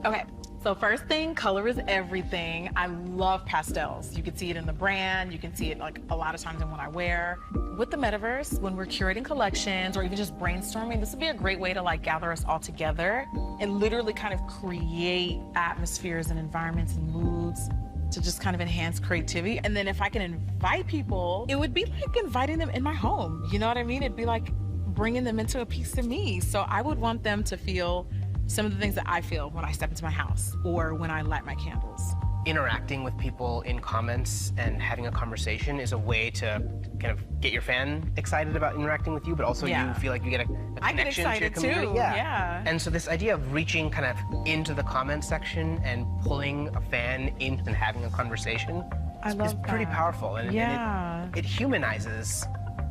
Okay, so first thing, color is everything. I love pastels. You can see it in the brand. You can see it like a lot of times in what I wear. With the metaverse, when we're curating collections or even just brainstorming, this would be a great way to like gather us all together and literally kind of create atmospheres and environments and moods to just kind of enhance creativity. And then if I can invite people, it would be like inviting them in my home. You know what I mean? It'd be like bringing them into a piece of me. So I would want them to feel some of the things that I feel when I step into my house or when I light my candles. Interacting with people in comments and having a conversation is a way to kind of get your fan excited about interacting with you, but also you feel like you get a connection to your community. Too. Yeah. And so this idea of reaching kind of into the comment section and pulling a fan in and having a conversation is pretty powerful. And, and it humanizes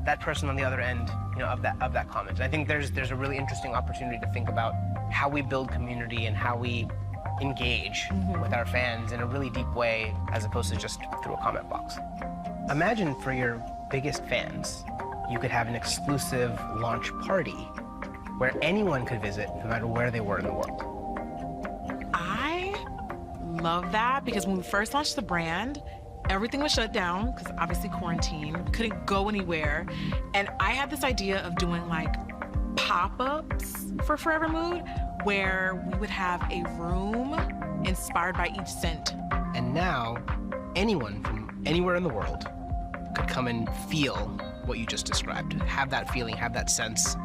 that person on the other end, of that comment. And I think there's a really interesting opportunity to think about how we build community and how we engage with our fans in a really deep way, as opposed to just through a comment box. Imagine for your biggest fans, you could have an exclusive launch party where anyone could visit, no matter where they were in the world. I love that, because when we first launched the brand, everything was shut down because obviously quarantine, couldn't go anywhere. And I had this idea of doing like pop-ups for Forever Mood where we would have a room inspired by each scent. And now, anyone from anywhere in the world could come and feel what you just described. Have that feeling, have that sense,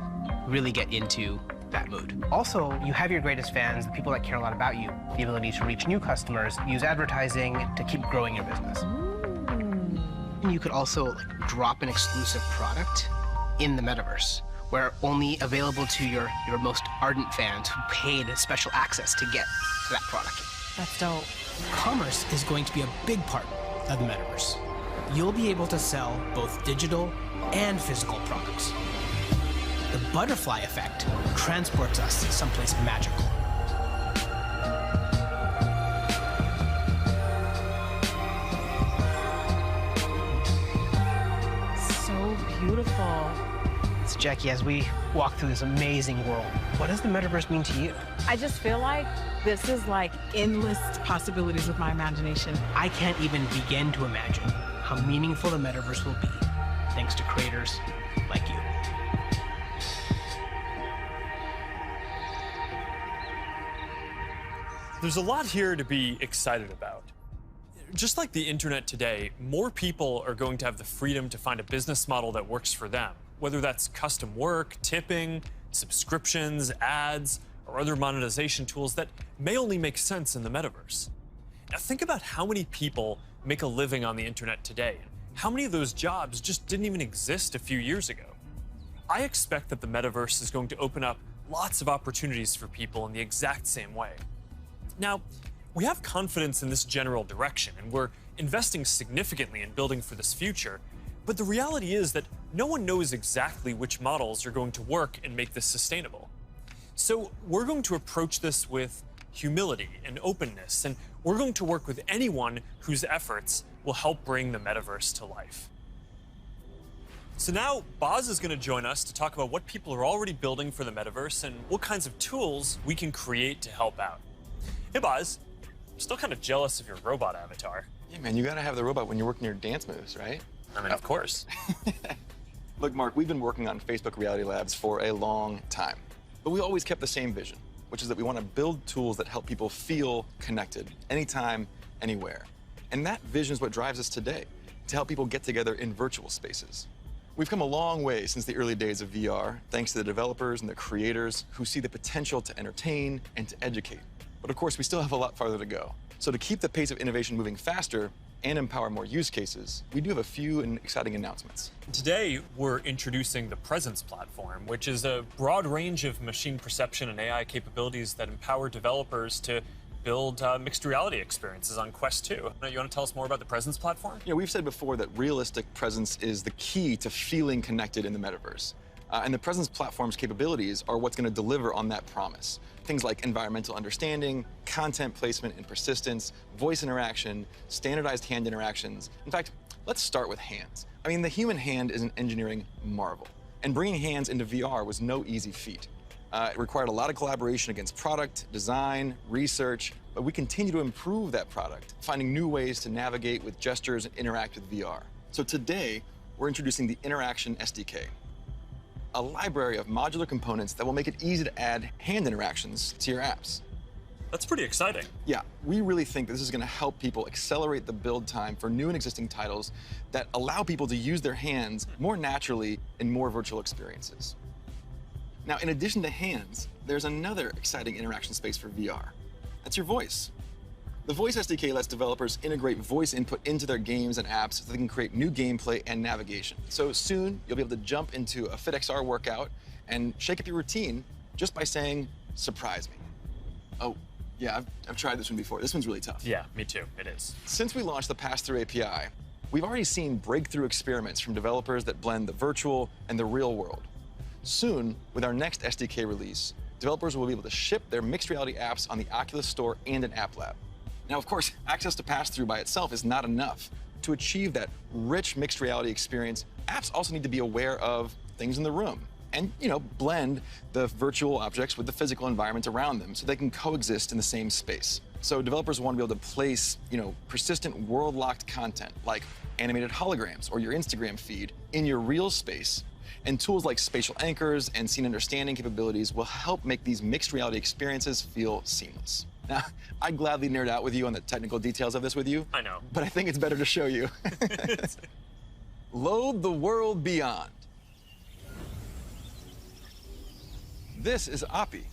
really get into that mood. Also, you have your greatest fans, the people that care a lot about you, the ability to reach new customers, use advertising to keep growing your business. And you could also drop an exclusive product in the metaverse, where only available to your most ardent fans who paid special access to get to that product. That's dope. Commerce is going to be a big part of the metaverse. You'll be able to sell both digital and physical products. The butterfly effect transports us someplace magical. So beautiful. So Jackie, as we walk through this amazing world, what does the metaverse mean to you? I just feel like this is like endless possibilities with my imagination. I can't even begin to imagine how meaningful the metaverse will be thanks to creators like you. There's a lot here to be excited about. Just like the internet today, more people are going to have the freedom to find a business model that works for them, whether that's custom work, tipping, subscriptions, ads, or other monetization tools that may only make sense in the metaverse. Now think about how many people make a living on the internet today, and how many of those jobs just didn't even exist a few years ago. I expect that the metaverse is going to open up lots of opportunities for people in the exact same way. Now, we have confidence in this general direction, and we're investing significantly in building for this future, but the reality is that no one knows exactly which models are going to work and make this sustainable. So we're going to approach this with humility and openness, and we're going to work with anyone whose efforts will help bring the metaverse to life. So now, Boz is going to join us to talk about what people are already building for the metaverse and what kinds of tools we can create to help out. Hey, Boz. I'm still kind of jealous of your robot avatar. Yeah, man, you gotta have the robot when you're working your dance moves, right? I mean, of course. Look, Mark, we've been working on Facebook Reality Labs for a long time, but we always kept the same vision, which is that we want to build tools that help people feel connected anytime, anywhere. And that vision is what drives us today, to help people get together in virtual spaces. We've come a long way since the early days of VR, thanks to the developers and the creators who see the potential to entertain and to educate. But of course, we still have a lot farther to go. So to keep the pace of innovation moving faster and empower more use cases, we do have a few exciting announcements. Today, we're introducing the Presence platform, which is a broad range of machine perception and AI capabilities that empower developers to build mixed reality experiences on Quest 2. You want to tell us more about the Presence platform? Yeah, we've said before that realistic presence is the key to feeling connected in the metaverse. And the Presence platform's capabilities are what's going to deliver on that promise. Things like environmental understanding, content placement and persistence, voice interaction, standardized hand interactions. In fact, let's start with hands. I mean, the human hand is an engineering marvel. And bringing hands into VR was no easy feat. It required a lot of collaboration against product, design, research, but we continue to improve that product, finding new ways to navigate with gestures and interact with VR. So today, we're introducing the Interaction SDK, a library of modular components that will make it easy to add hand interactions to your apps. That's pretty exciting. Yeah, we really think that this is going to help people accelerate the build time for new and existing titles that allow people to use their hands more naturally in more virtual experiences. Now, in addition to hands, there's another exciting interaction space for VR. That's your voice. The Voice SDK lets developers integrate voice input into their games and apps so they can create new gameplay and navigation. So soon, you'll be able to jump into a FitXR workout and shake up your routine just by saying, "Surprise me." Oh, yeah, I've tried this one before. This one's really tough. Yeah, me too. It is. Since we launched the Pass-Through API, we've already seen breakthrough experiments from developers that blend the virtual and the real world. Soon, with our next SDK release, developers will be able to ship their mixed reality apps on the Oculus Store and an App Lab. Now, of course, access to Pass-Through by itself is not enough. To achieve that rich mixed reality experience, apps also need to be aware of things in the room and, blend the virtual objects with the physical environment around them so they can coexist in the same space. So developers want to be able to place, persistent world-locked content like animated holograms or your Instagram feed in your real space. And tools like spatial anchors and scene understanding capabilities will help make these mixed reality experiences feel seamless. Now, I'd gladly nerd out with you on the technical details of this with you. I know. But I think it's better to show you. Load the world beyond. This is Oppie.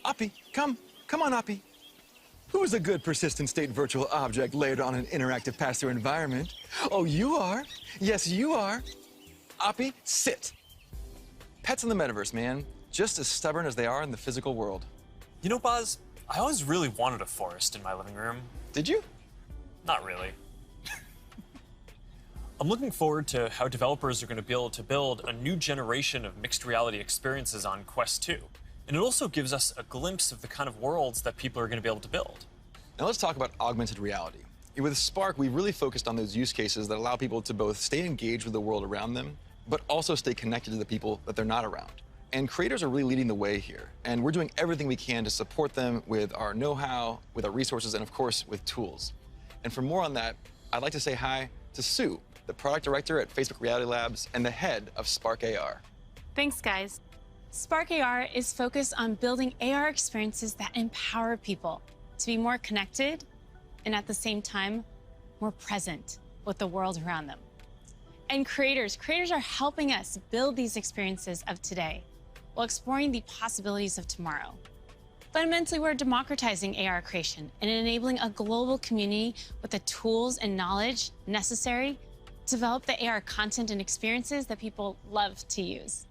Oppie, come on, Oppie. Who's a good persistent state virtual object layered on an interactive pass-through environment? Oh, you are. Yes, you are. Oppie, sit. Pets in the metaverse, man. Just as stubborn as they are in the physical world. You know, Boz, I always really wanted a forest in my living room. Did you? Not really. I'm looking forward to how developers are going to be able to build a new generation of mixed reality experiences on Quest 2. And it also gives us a glimpse of the kind of worlds that people are going to be able to build. Now let's talk about augmented reality. With Spark, we really focused on those use cases that allow people to both stay engaged with the world around them, but also stay connected to the people that they're not around. And creators are really leading the way here. And we're doing everything we can to support them with our know-how, with our resources, and of course, with tools. And for more on that, I'd like to say hi to Sue, the product director at Facebook Reality Labs and the head of Spark AR. Thanks, guys. Spark AR is focused on building AR experiences that empower people to be more connected and at the same time, more present with the world around them. And creators are helping us build these experiences of today while exploring the possibilities of tomorrow. Fundamentally, we're democratizing AR creation and enabling a global community with the tools and knowledge necessary to develop the AR content and experiences that people love to use.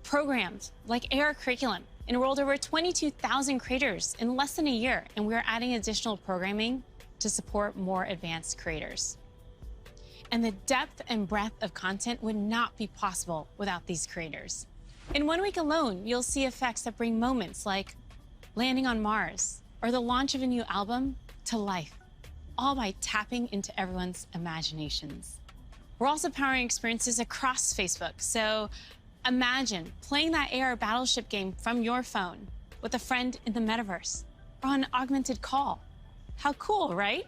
Programs like AR Curriculum enrolled over 22,000 creators in less than a year, and we're adding additional programming to support more advanced creators. And the depth and breadth of content would not be possible without these creators. In 1 week alone, you'll see effects that bring moments like landing on Mars or the launch of a new album to life, all by tapping into everyone's imaginations. We're also powering experiences across Facebook, so imagine playing that AR battleship game from your phone with a friend in the metaverse or on an augmented call. How cool, right?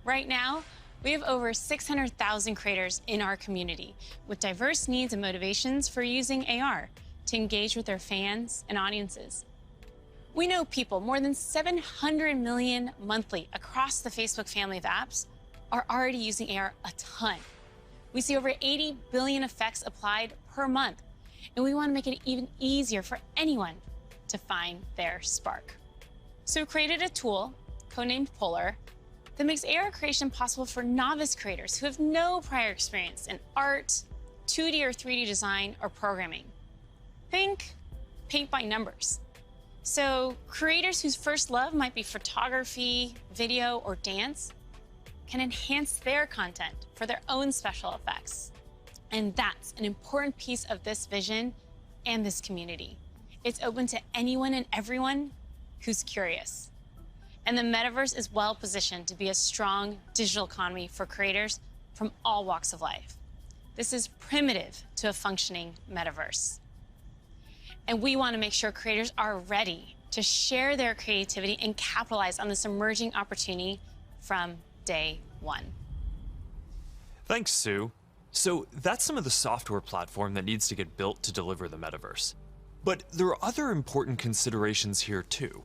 Right now, we have over 600,000 creators in our community with diverse needs and motivations for using AR to engage with their fans and audiences. We know people, more than 700 million monthly across the Facebook family of apps, are already using AR a ton. We see over 80 billion effects applied per month, and we want to make it even easier for anyone to find their spark. So we created a tool, codenamed Polar, that makes AR creation possible for novice creators who have no prior experience in art, 2D or 3D design, or programming. Think paint by numbers. So creators whose first love might be photography, video, or dance can enhance their content for their own special effects. And that's an important piece of this vision and this community. It's open to anyone and everyone who's curious. And the metaverse is well positioned to be a strong digital economy for creators from all walks of life. This is primitive to a functioning metaverse. And we want to make sure creators are ready to share their creativity and capitalize on this emerging opportunity from day one. Thanks, Sue. So that's some of the software platform that needs to get built to deliver the metaverse. But there are other important considerations here too.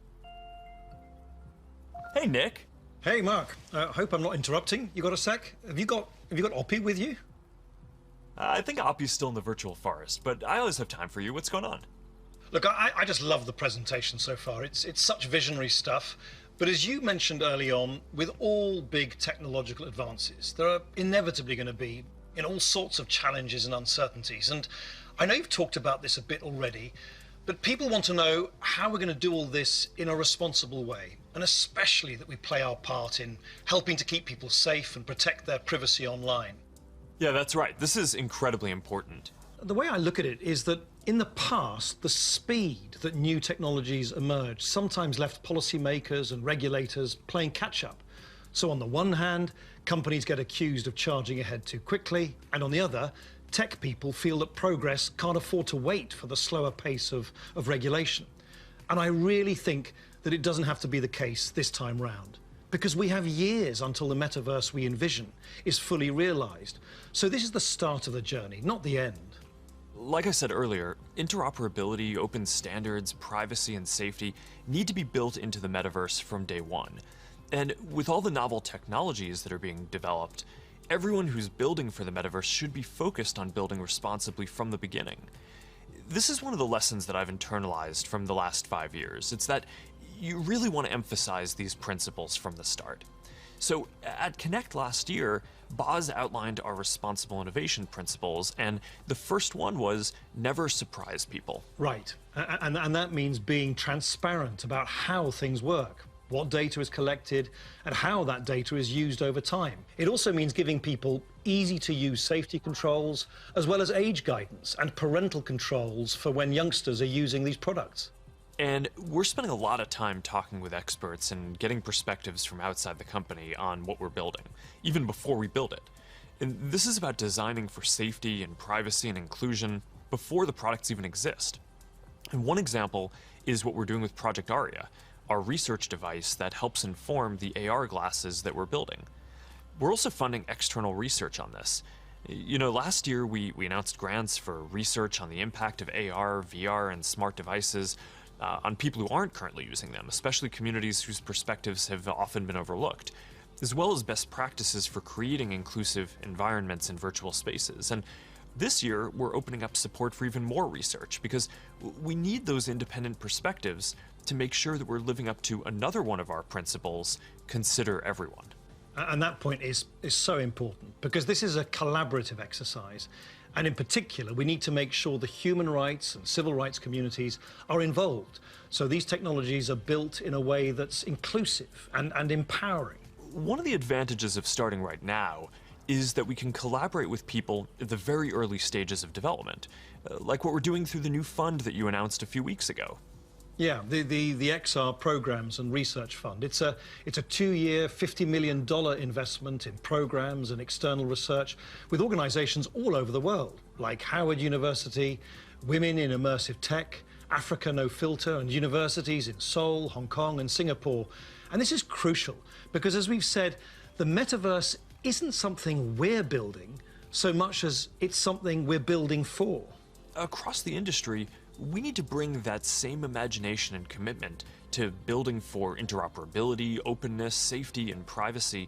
Hey, Nick. Hey, Mark. Hope I'm not interrupting. You got a sec? Have you got Oppie with you? I think Oppie's still in the virtual forest, but I always have time for you. What's going on? Look, I just love the presentation so far. It's such visionary stuff. But as you mentioned early on, with all big technological advances, there are inevitably going to be all sorts of challenges and uncertainties. And I know you've talked about this a bit already, but people want to know how we're going to do all this in a responsible way, and especially that we play our part in helping to keep people safe and protect their privacy online. Yeah, that's right. This is incredibly important. The way I look at it is that in the past, the speed that new technologies emerged sometimes left policymakers and regulators playing catch-up. So on the one hand, companies get accused of charging ahead too quickly, and on the other, tech people feel that progress can't afford to wait for the slower pace of regulation. And I really think that it doesn't have to be the case this time round, because we have years until the metaverse we envision is fully realized. So this is the start of the journey, not the end. Like I said earlier, interoperability, open standards, privacy, and safety need to be built into the metaverse from day one. And with all the novel technologies that are being developed, everyone who's building for the metaverse should be focused on building responsibly from the beginning. This is one of the lessons that I've internalized from the last 5 years. It's that you really want to emphasize these principles from the start. So at Connect last year, Boz outlined our responsible innovation principles, and the first one was never surprise people. Right, and that means being transparent about how things work, what data is collected, and how that data is used over time. It also means giving people easy-to-use safety controls, as well as age guidance and parental controls for when youngsters are using these products. And we're spending a lot of time talking with experts and getting perspectives from outside the company on what we're building, even before we build it. And this is about designing for safety and privacy and inclusion before the products even exist. And one example is what we're doing with Project Aria, our research device that helps inform the AR glasses that we're building. We're also funding external research on this. You know, last year we announced grants for research on the impact of AR, VR, and smart devices on people who aren't currently using them, especially communities whose perspectives have often been overlooked, as well as best practices for creating inclusive environments in virtual spaces. And this year, we're opening up support for even more research, because we need those independent perspectives to make sure that we're living up to another one of our principles: consider everyone. And that point is so important, because this is a collaborative exercise. And in particular, we need to make sure the human rights and civil rights communities are involved. So these technologies are built in a way that's inclusive and empowering. One of the advantages of starting right now is that we can collaborate with people at the very early stages of development, like what we're doing through the new fund that you announced a few weeks ago. Yeah, the XR Programs and Research Fund. It's a 2-year, $50 million investment in programs and external research with organizations all over the world, like Howard University, Women in Immersive Tech, Africa No Filter, and universities in Seoul, Hong Kong, and Singapore. And this is crucial because, as we've said, the metaverse isn't something we're building so much as it's something we're building for. Across the industry, we need to bring that same imagination and commitment to building for interoperability, openness, safety, and privacy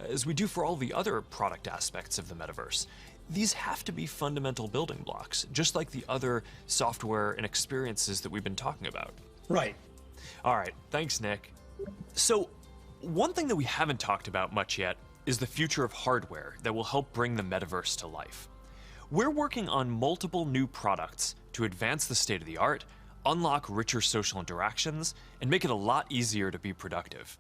as we do for all the other product aspects of the metaverse. These have to be fundamental building blocks, just like the other software and experiences that we've been talking about. Right. All right, thanks, Nick. So, one thing that we haven't talked about much yet is the future of hardware that will help bring the metaverse to life. We're working on multiple new products to advance the state of the art, unlock richer social interactions, and make it a lot easier to be productive.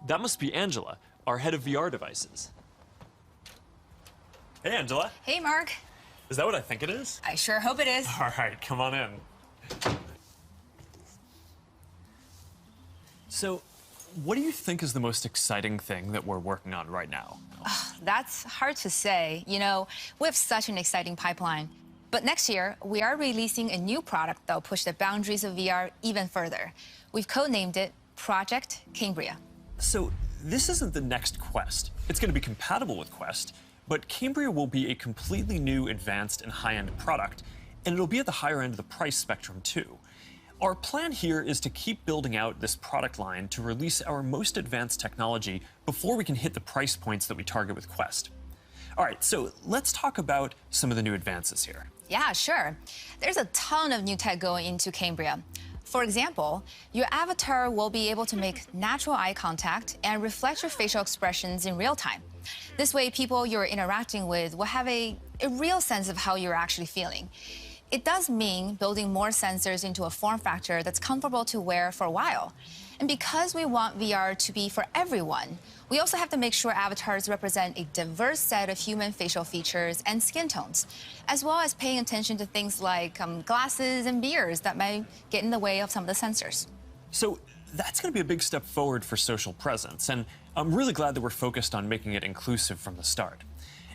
That must be Angela, our head of VR devices. Hey, Angela. Hey, Mark. Is that what I think it is? I sure hope it is. All right, come on in. So, what do you think is the most exciting thing that we're working on right now? That's hard to say. You know, we have such an exciting pipeline. But next year, we are releasing a new product that will push the boundaries of VR even further. We've codenamed it Project Cambria. So this isn't the next Quest. It's going to be compatible with Quest, but Cambria will be a completely new, advanced, and high-end product, and it'll be at the higher end of the price spectrum, too. Our plan here is to keep building out this product line to release our most advanced technology before we can hit the price points that we target with Quest. All right, so let's talk about some of the new advances here. Yeah, sure. There's a ton of new tech going into Cambria. For example, your avatar will be able to make natural eye contact and reflect your facial expressions in real time. This way, people you're interacting with will have a real sense of how you're actually feeling. It does mean building more sensors into a form factor that's comfortable to wear for a while. And because we want VR to be for everyone, we also have to make sure avatars represent a diverse set of human facial features and skin tones, as well as paying attention to things like glasses and beards that might get in the way of some of the sensors. So that's going to be a big step forward for social presence, and I'm really glad that we're focused on making it inclusive from the start.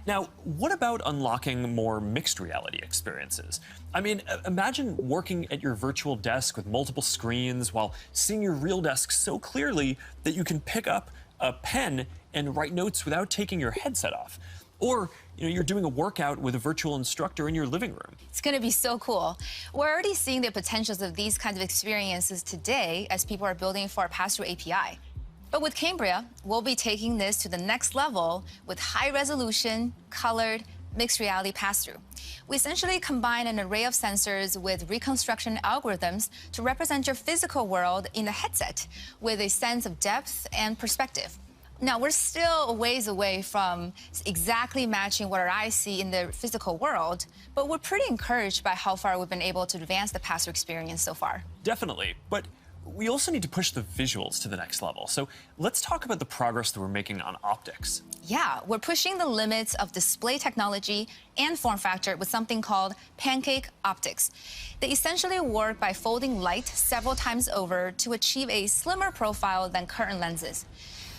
Now, what about unlocking more mixed reality experiences? I mean, imagine working at your virtual desk with multiple screens while seeing your real desk so clearly that you can pick up a pen and write notes without taking your headset off. Or, you're doing a workout with a virtual instructor in your living room. It's going to be so cool. We're already seeing the potentials of these kinds of experiences today as people are building for our pass-through API. But with Cambria, we'll be taking this to the next level with high-resolution, colored, mixed reality pass-through. We essentially combine an array of sensors with reconstruction algorithms to represent your physical world in the headset with a sense of depth and perspective. Now, we're still a ways away from exactly matching what our eyes see in the physical world, but we're pretty encouraged by how far we've been able to advance the pass-through experience so far. Definitely, but we also need to push the visuals to the next level. So let's talk about the progress that we're making on optics. Yeah, we're pushing the limits of display technology and form factor with something called pancake optics. They essentially work by folding light several times over to achieve a slimmer profile than current lenses.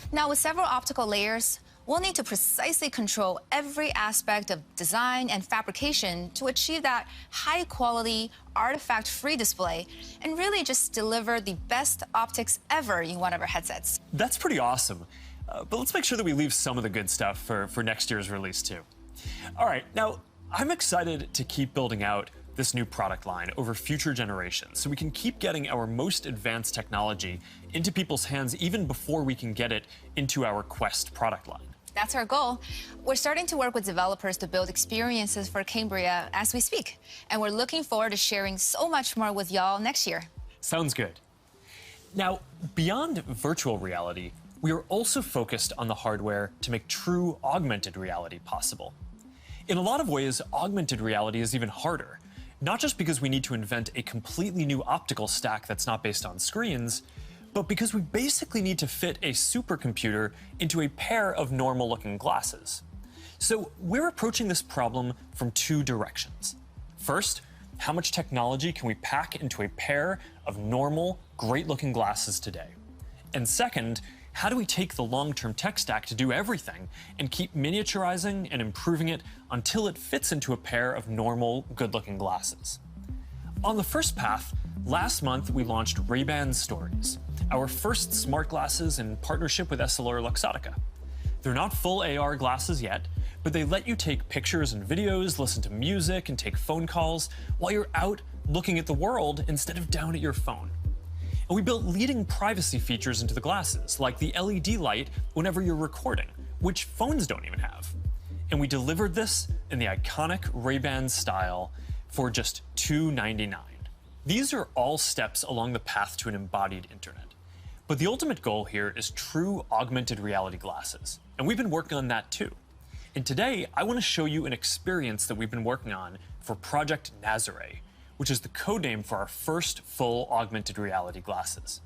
Now, with several optical layers, we'll need to precisely control every aspect of design and fabrication to achieve that high-quality, artifact-free display and really just deliver the best optics ever in one of our headsets. That's pretty awesome. But let's make sure that we leave some of the good stuff for next year's release, too. All right, now, I'm excited to keep building out this new product line over future generations so we can keep getting our most advanced technology into people's hands even before we can get it into our Quest product line. That's our goal. We're starting to work with developers to build experiences for Cambria as we speak, and we're looking forward to sharing so much more with y'all next year. Sounds good. Now, beyond virtual reality, we are also focused on the hardware to make true augmented reality possible. In a lot of ways, augmented reality is even harder, not just because we need to invent a completely new optical stack that's not based on screens, but because we basically need to fit a supercomputer into a pair of normal-looking glasses. So we're approaching this problem from two directions. First, how much technology can we pack into a pair of normal, great-looking glasses today? And second, how do we take the long-term tech stack to do everything and keep miniaturizing and improving it until it fits into a pair of normal, good-looking glasses? On the first path, last month we launched Ray-Ban Stories, our first smart glasses in partnership with EssilorLuxottica. They're not full AR glasses yet, but they let you take pictures and videos, listen to music, and take phone calls while you're out looking at the world instead of down at your phone. And we built leading privacy features into the glasses, like the LED light whenever you're recording, which phones don't even have. And we delivered this in the iconic Ray-Ban style for just $299. These are all steps along the path to an embodied internet. But the ultimate goal here is true augmented reality glasses, and we've been working on that too. And today, I want to show you an experience that we've been working on for Project Nazare, which is the code name for our first full augmented reality glasses.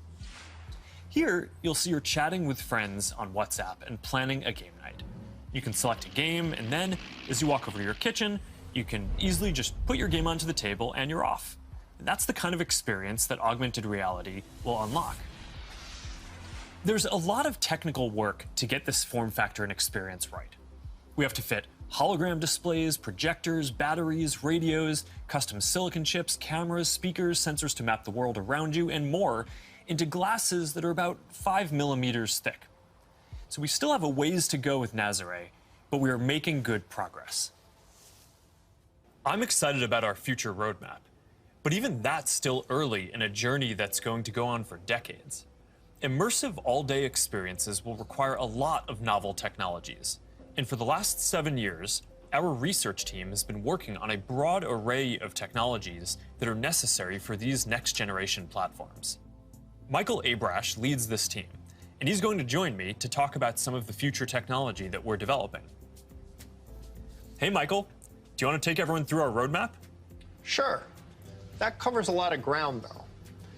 Here, you'll see you're chatting with friends on WhatsApp and planning a game night. You can select a game, and then, as you walk over to your kitchen, you can easily just put your game onto the table and you're off. And that's the kind of experience that augmented reality will unlock. There's a lot of technical work to get this form factor and experience right. We have to fit hologram displays, projectors, batteries, radios, custom silicon chips, cameras, speakers, sensors to map the world around you, and more into glasses that are about 5 millimeters thick. So we still have a ways to go with Nazare, but we are making good progress. I'm excited about our future roadmap, but even that's still early in a journey that's going to go on for decades. Immersive all-day experiences will require a lot of novel technologies. And for the last 7 years, our research team has been working on a broad array of technologies that are necessary for these next-generation platforms. Michael Abrash leads this team, and he's going to join me to talk about some of the future technology that we're developing. Hey, Michael, do you want to take everyone through our roadmap? Sure. That covers a lot of ground, though.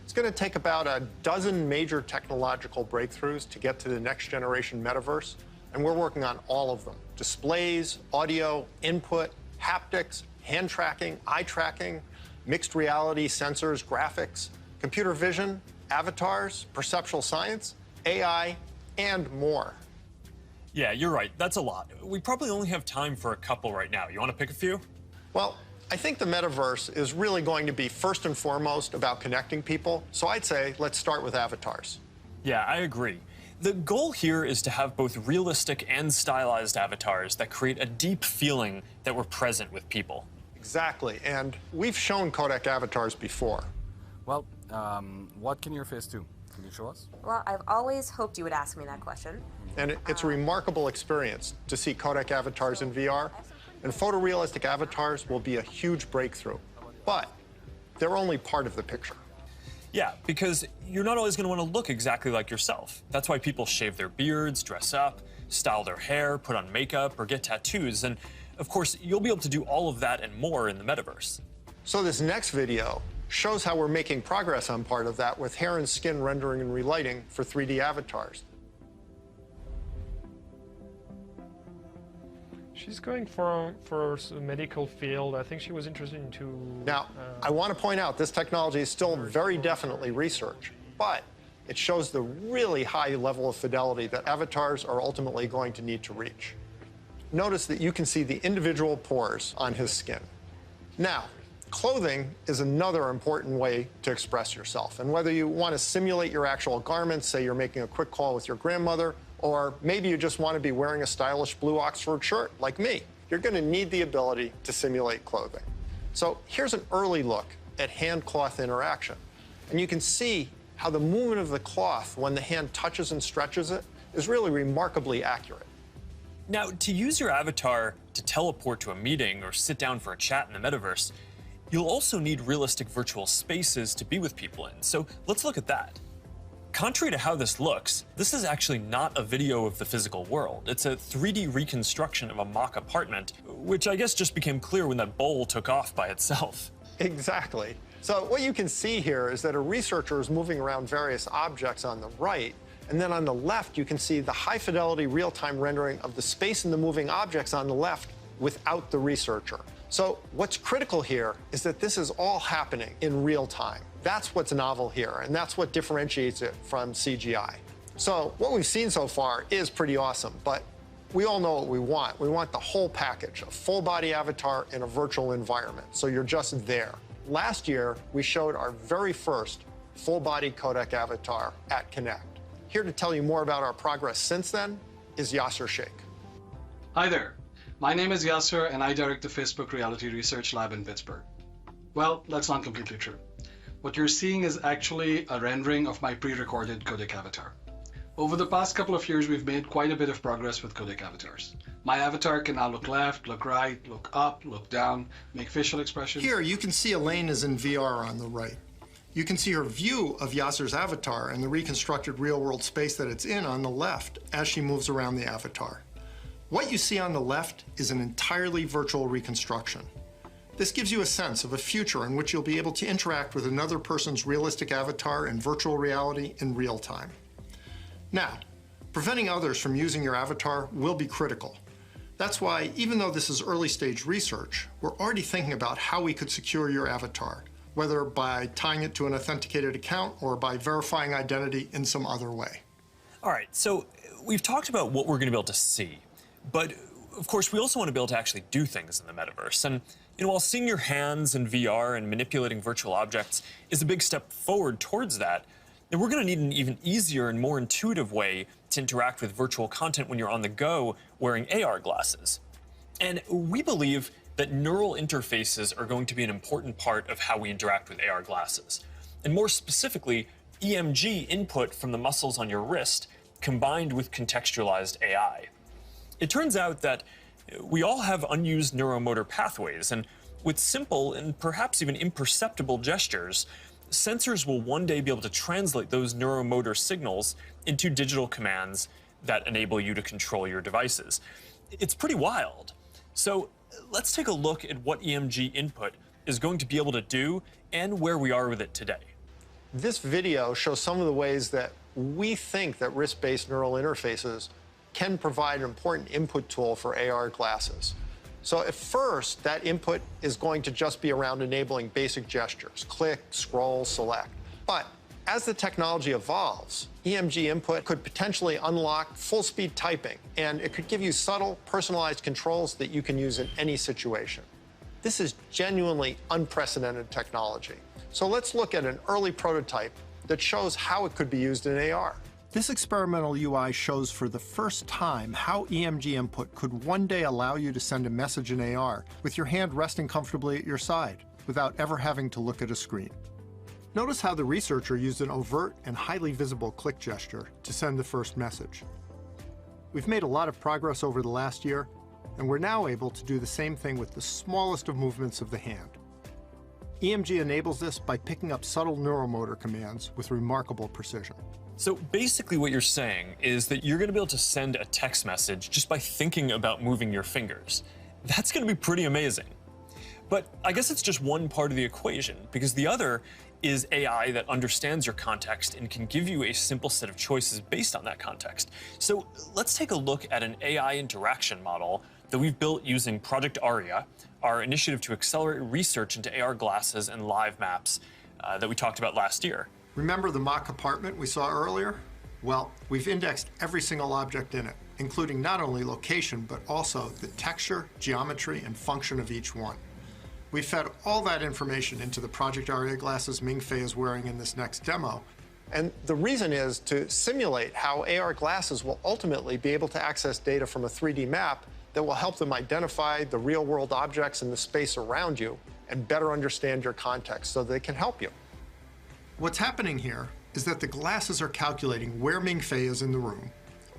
It's going to take about a dozen major technological breakthroughs to get to the next generation metaverse, and we're working on all of them. Displays, audio, input, haptics, hand tracking, eye tracking, mixed reality sensors, graphics, computer vision, avatars, perceptual science, AI, and more. Yeah, you're right. That's a lot. We probably only have time for a couple right now. You want to pick a few? Well, I think the metaverse is really going to be first and foremost about connecting people. So I'd say let's start with avatars. Yeah, I agree. The goal here is to have both realistic and stylized avatars that create a deep feeling that we're present with people. Exactly, and we've shown codec avatars before. Well, what can your face do? Can you show us? Well, I've always hoped you would ask me that question. And it's a remarkable experience to see codec avatars in VR, and photorealistic avatars will be a huge breakthrough. But they're only part of the picture. Yeah, because you're not always going to want to look exactly like yourself. That's why people shave their beards, dress up, style their hair, put on makeup, or get tattoos. And of course, you'll be able to do all of that and more in the metaverse. So this next video shows how we're making progress on part of that with hair and skin rendering and relighting for 3D avatars. She's going for a medical field. I think she was interested into... Now, I want to point out this technology is still very definitely research, but it shows the really high level of fidelity that avatars are ultimately going to need to reach. Notice that you can see the individual pores on his skin. Now, clothing is another important way to express yourself. And whether you want to simulate your actual garments, say you're making a quick call with your grandmother, or maybe you just want to be wearing a stylish blue Oxford shirt like me, you're going to need the ability to simulate clothing. So here's an early look at hand-cloth interaction. And you can see how the movement of the cloth when the hand touches and stretches it is really remarkably accurate. Now, to use your avatar to teleport to a meeting or sit down for a chat in the metaverse, you'll also need realistic virtual spaces to be with people in. So let's look at that. Contrary to how this looks, this is actually not a video of the physical world. It's a 3D reconstruction of a mock apartment, which I guess just became clear when that bowl took off by itself. Exactly. So what you can see here is that a researcher is moving around various objects on the right, and then on the left you can see the high-fidelity real-time rendering of the space in the moving objects on the left without the researcher. So what's critical here is that this is all happening in real time. That's what's novel here, and that's what differentiates it from CGI. So what we've seen so far is pretty awesome, but we all know what we want. We want the whole package, a full-body avatar in a virtual environment, so you're just there. Last year, we showed our very first full-body codec avatar at Connect. Here to tell you more about our progress since then is Yasser Sheikh. Hi there. My name is Yasser, and I direct the Facebook Reality Research Lab in Pittsburgh. Well, that's not completely true. What you're seeing is actually a rendering of my pre-recorded codec avatar. Over the past couple of years, we've made quite a bit of progress with codec avatars. My avatar can now look left, look right, look up, look down, make facial expressions. Here, you can see Elaine is in VR on the right. You can see her view of Yasser's avatar and the reconstructed real-world space that it's in on the left as she moves around the avatar. What you see on the left is an entirely virtual reconstruction. This gives you a sense of a future in which you'll be able to interact with another person's realistic avatar in virtual reality in real time. Now, preventing others from using your avatar will be critical. That's why, even though this is early stage research, we're already thinking about how we could secure your avatar, whether by tying it to an authenticated account or by verifying identity in some other way. All right, so we've talked about what we're going to be able to see, but of course, we also want to be able to actually do things in the metaverse. And while seeing your hands in VR and manipulating virtual objects is a big step forward towards that, then we're going to need an even easier and more intuitive way to interact with virtual content when you're on the go wearing AR glasses. And we believe that neural interfaces are going to be an important part of how we interact with AR glasses. And more specifically, EMG input from the muscles on your wrist combined with contextualized AI. It turns out that we all have unused neuromotor pathways, and with simple and perhaps even imperceptible gestures, sensors will one day be able to translate those neuromotor signals into digital commands that enable you to control your devices. It's pretty wild. So let's take a look at what EMG input is going to be able to do and where we are with it today. This video shows some of the ways that we think that wrist-based neural interfaces can provide an important input tool for AR glasses. So at first, that input is going to just be around enabling basic gestures, click, scroll, select. But As the technology evolves, EMG input could potentially unlock full-speed typing, and it could give you subtle, personalized controls that you can use in any situation. This is genuinely unprecedented technology. So let's look at an early prototype that shows how it could be used in AR. This experimental UI shows for the first time how EMG input could one day allow you to send a message in AR with your hand resting comfortably at your side without ever having to look at a screen. Notice how the researcher used an overt and highly visible click gesture to send the first message. We've made a lot of progress over the last year, and we're now able to do the same thing with the smallest of movements of the hand. EMG enables this by picking up subtle neuromotor commands with remarkable precision. So basically what you're saying is that you're going to be able to send a text message just by thinking about moving your fingers. That's going to be pretty amazing. But I guess it's just one part of the equation, because the other is AI that understands your context and can give you a simple set of choices based on that context. So let's take a look at an AI interaction model that we've built using Project Aria, our initiative to accelerate research into AR glasses and live maps that we talked about last year. Remember the mock apartment we saw earlier? Well, we've indexed every single object in it, including not only location, but also the texture, geometry, and function of each one. We fed all that information into the Project Aria glasses Ming-Fei is wearing in this next demo. And the reason is to simulate how AR glasses will ultimately be able to access data from a 3D map that will help them identify the real-world objects in the space around you and better understand your context so they can help you. What's happening here is that the glasses are calculating where Ming-Fei is in the room,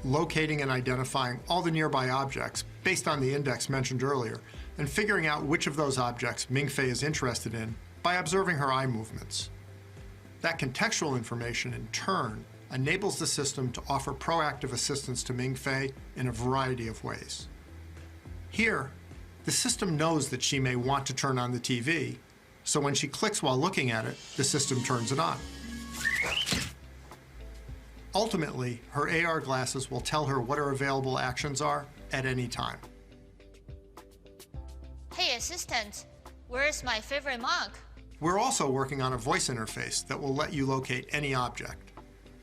locating and identifying all the nearby objects based on the index mentioned earlier, and figuring out which of those objects Ming-Fei is interested in by observing her eye movements. That contextual information, in turn, enables the system to offer proactive assistance to Ming-Fei in a variety of ways. Here, the system knows that she may want to turn on the TV, so when she clicks while looking at it, the system turns it on. Ultimately, her AR glasses will tell her what her available actions are at any time. Hey assistant, where's my favorite mug? We're also working on a voice interface that will let you locate any object.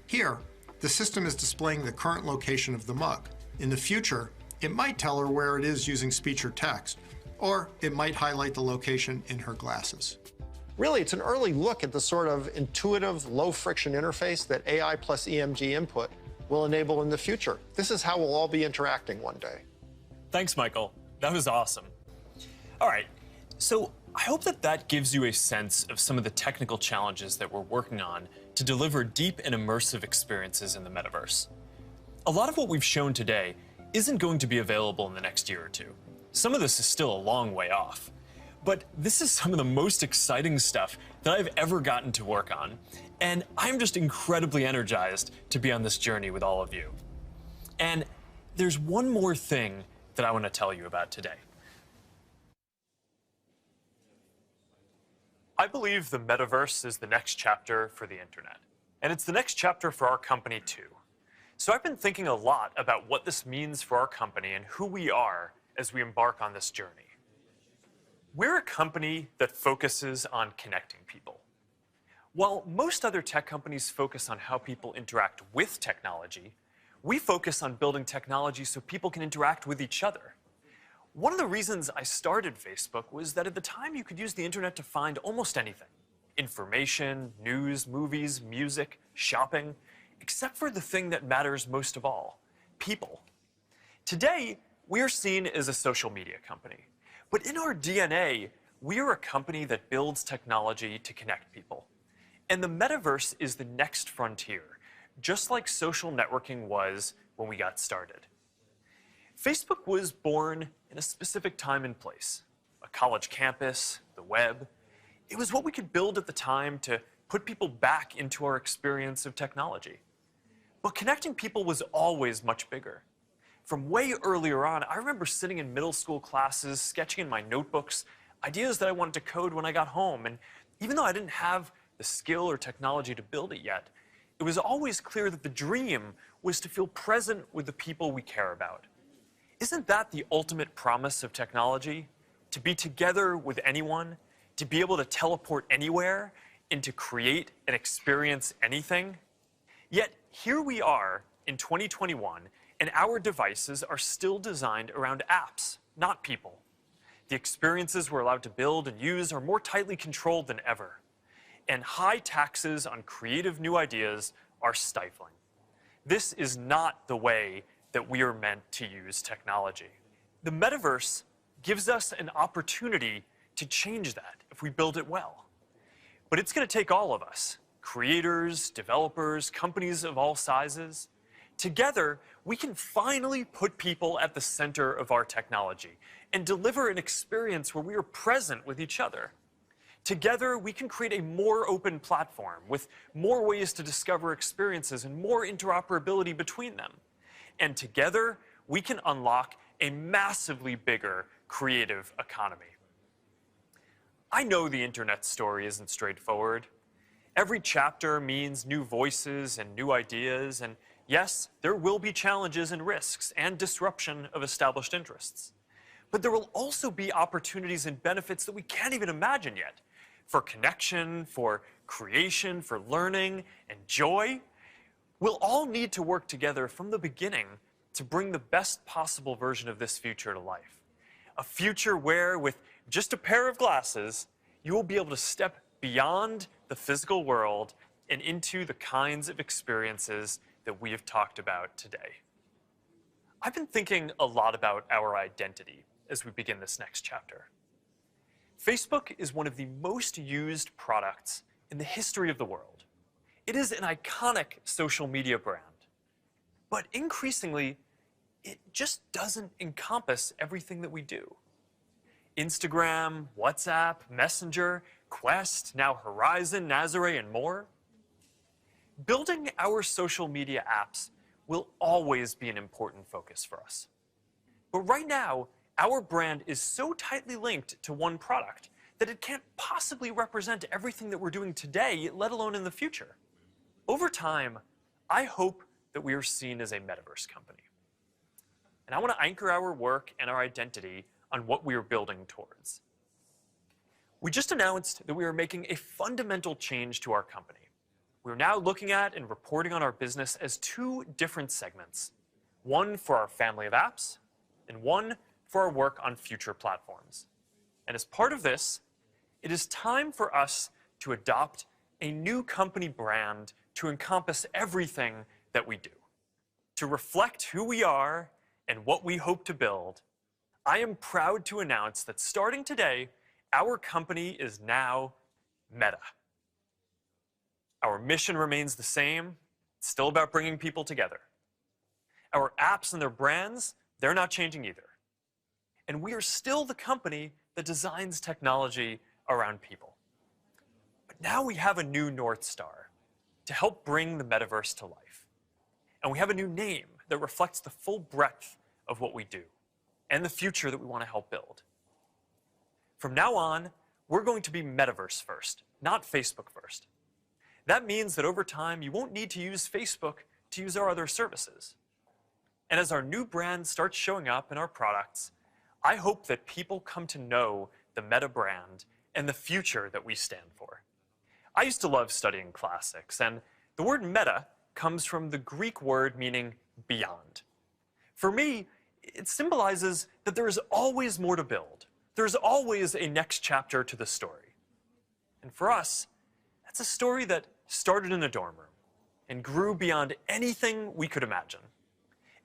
Here, the system is displaying the current location of the mug. In the future, it might tell her where it is using speech or text, or it might highlight the location in her glasses. Really, it's an early look at the sort of intuitive, low-friction interface that AI plus EMG input will enable in the future. This is how we'll all be interacting one day. Thanks, Michael. That was awesome. All right, so I hope that gives you a sense of some of the technical challenges that we're working on to deliver deep and immersive experiences in the metaverse. A lot of what we've shown today isn't going to be available in the next year or two. Some of this is still a long way off. But this is some of the most exciting stuff that I've ever gotten to work on, and I'm just incredibly energized to be on this journey with all of you. And there's one more thing that I want to tell you about today. I believe the metaverse is the next chapter for the internet, and it's the next chapter for our company too. So I've been thinking a lot about what this means for our company and who we are as we embark on this journey. We're a company that focuses on connecting people. While most other tech companies focus on how people interact with technology, we focus on building technology so people can interact with each other. One of the reasons I started Facebook was that at the time you could use the internet to find almost anything. Information, news, movies, music, shopping, except for the thing that matters most of all, people. Today, we are seen as a social media company. But in our DNA, we are a company that builds technology to connect people. And the metaverse is the next frontier, just like social networking was when we got started. Facebook was born in a specific time and place, a college campus, the web. It was what we could build at the time to put people back into our experience of technology. But connecting people was always much bigger. From way earlier on, I remember sitting in middle school classes, sketching in my notebooks, ideas that I wanted to code when I got home. And even though I didn't have the skill or technology to build it yet, it was always clear that the dream was to feel present with the people we care about. Isn't that the ultimate promise of technology? To be together with anyone, to be able to teleport anywhere, and to create and experience anything. Yet here we are in 2021, and our devices are still designed around apps, not people. The experiences we're allowed to build and use are more tightly controlled than ever. And high taxes on creative new ideas are stifling. This is not the way that we are meant to use technology. The metaverse gives us an opportunity to change that if we build it well. But it's going to take all of us, creators, developers, companies of all sizes. Together, we can finally put people at the center of our technology and deliver an experience where we are present with each other. Together, we can create a more open platform with more ways to discover experiences and more interoperability between them. And together, we can unlock a massively bigger creative economy. I know the internet story isn't straightforward. Every chapter means new voices and new ideas, and yes, there will be challenges and risks and disruption of established interests. But there will also be opportunities and benefits that we can't even imagine yet. For connection, for creation, for learning, and joy. We'll all need to work together from the beginning to bring the best possible version of this future to life. A future where, with just a pair of glasses, you will be able to step beyond the physical world and into the kinds of experiences that we have talked about today. I've been thinking a lot about our identity as we begin this next chapter. Facebook is one of the most used products in the history of the world. It is an iconic social media brand. But increasingly, it just doesn't encompass everything that we do. Instagram, WhatsApp, Messenger, Quest, now Horizon, Nazare, and more. Building our social media apps will always be an important focus for us. But right now, our brand is so tightly linked to one product that it can't possibly represent everything that we're doing today, let alone in the future. Over time, I hope that we are seen as a metaverse company. And I want to anchor our work and our identity on what we are building towards. We just announced that we are making a fundamental change to our company. We're now looking at and reporting on our business as two different segments. One for our family of apps, and one for our work on future platforms. And as part of this, it is time for us to adopt a new company brand to encompass everything that we do. To reflect who we are and what we hope to build, I am proud to announce that starting today, our company is now Meta. Our mission remains the same. It's still about bringing people together. Our apps and their brands, they're not changing either. And we are still the company that designs technology around people. But now we have a new North Star to help bring the metaverse to life. And we have a new name that reflects the full breadth of what we do and the future that we want to help build. From now on, we're going to be metaverse first, not Facebook first. That means that over time, you won't need to use Facebook to use our other services. And as our new brand starts showing up in our products, I hope that people come to know the Meta brand and the future that we stand for. I used to love studying classics, and the word meta comes from the Greek word meaning beyond. For me, it symbolizes that there is always more to build. There's always a next chapter to the story. And for us, that's a story that started in a dorm room and grew beyond anything we could imagine,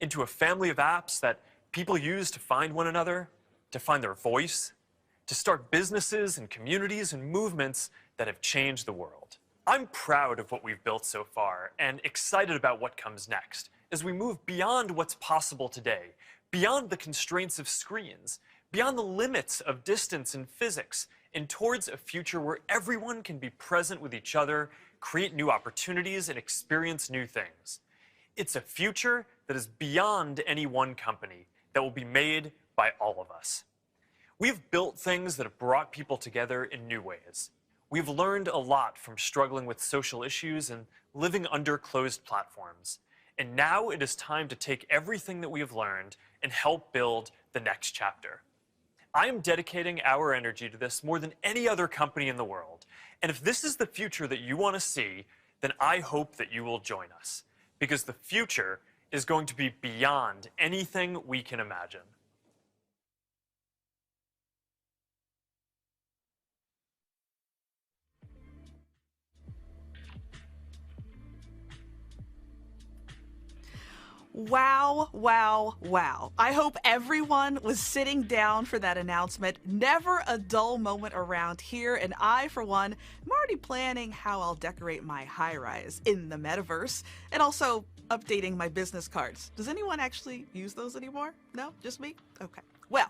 into a family of apps that people use to find one another, to find their voice, to start businesses and communities and movements that have changed the world. I'm proud of what we've built so far and excited about what comes next as we move beyond what's possible today, beyond the constraints of screens, beyond the limits of distance and physics, and towards a future where everyone can be present with each other, create new opportunities, and experience new things. It's a future that is beyond any one company, that will be made by all of us. We've built things that have brought people together in new ways. We've learned a lot from struggling with social issues and living under closed platforms. And now it is time to take everything that we have learned and help build the next chapter. I am dedicating our energy to this more than any other company in the world, And if this is the future that you want to see, then I hope that you will join us, because the future is going to be beyond anything we can imagine. Wow, wow, wow. I hope everyone was sitting down for that announcement. Never a dull moment around here, and I, for one, am already planning how I'll decorate my high-rise in the metaverse, and also updating my business cards. Does anyone actually use those anymore? No? Just me? Okay. Well,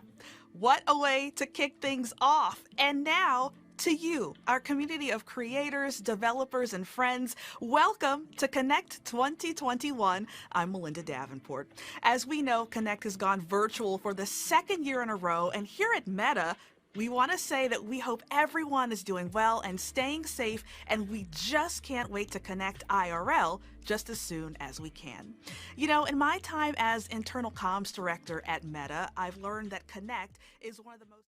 what a way to kick things off. And now, to you, our community of creators, developers, and friends, welcome to Connect 2021. I'm Melinda Davenport. As we know, Connect has gone virtual for the second year in a row, and here at Meta, we want to say that we hope everyone is doing well and staying safe, and we just can't wait to connect IRL just as soon as we can. You know, in my time as internal comms director at Meta, I've learned that Connect is one of the most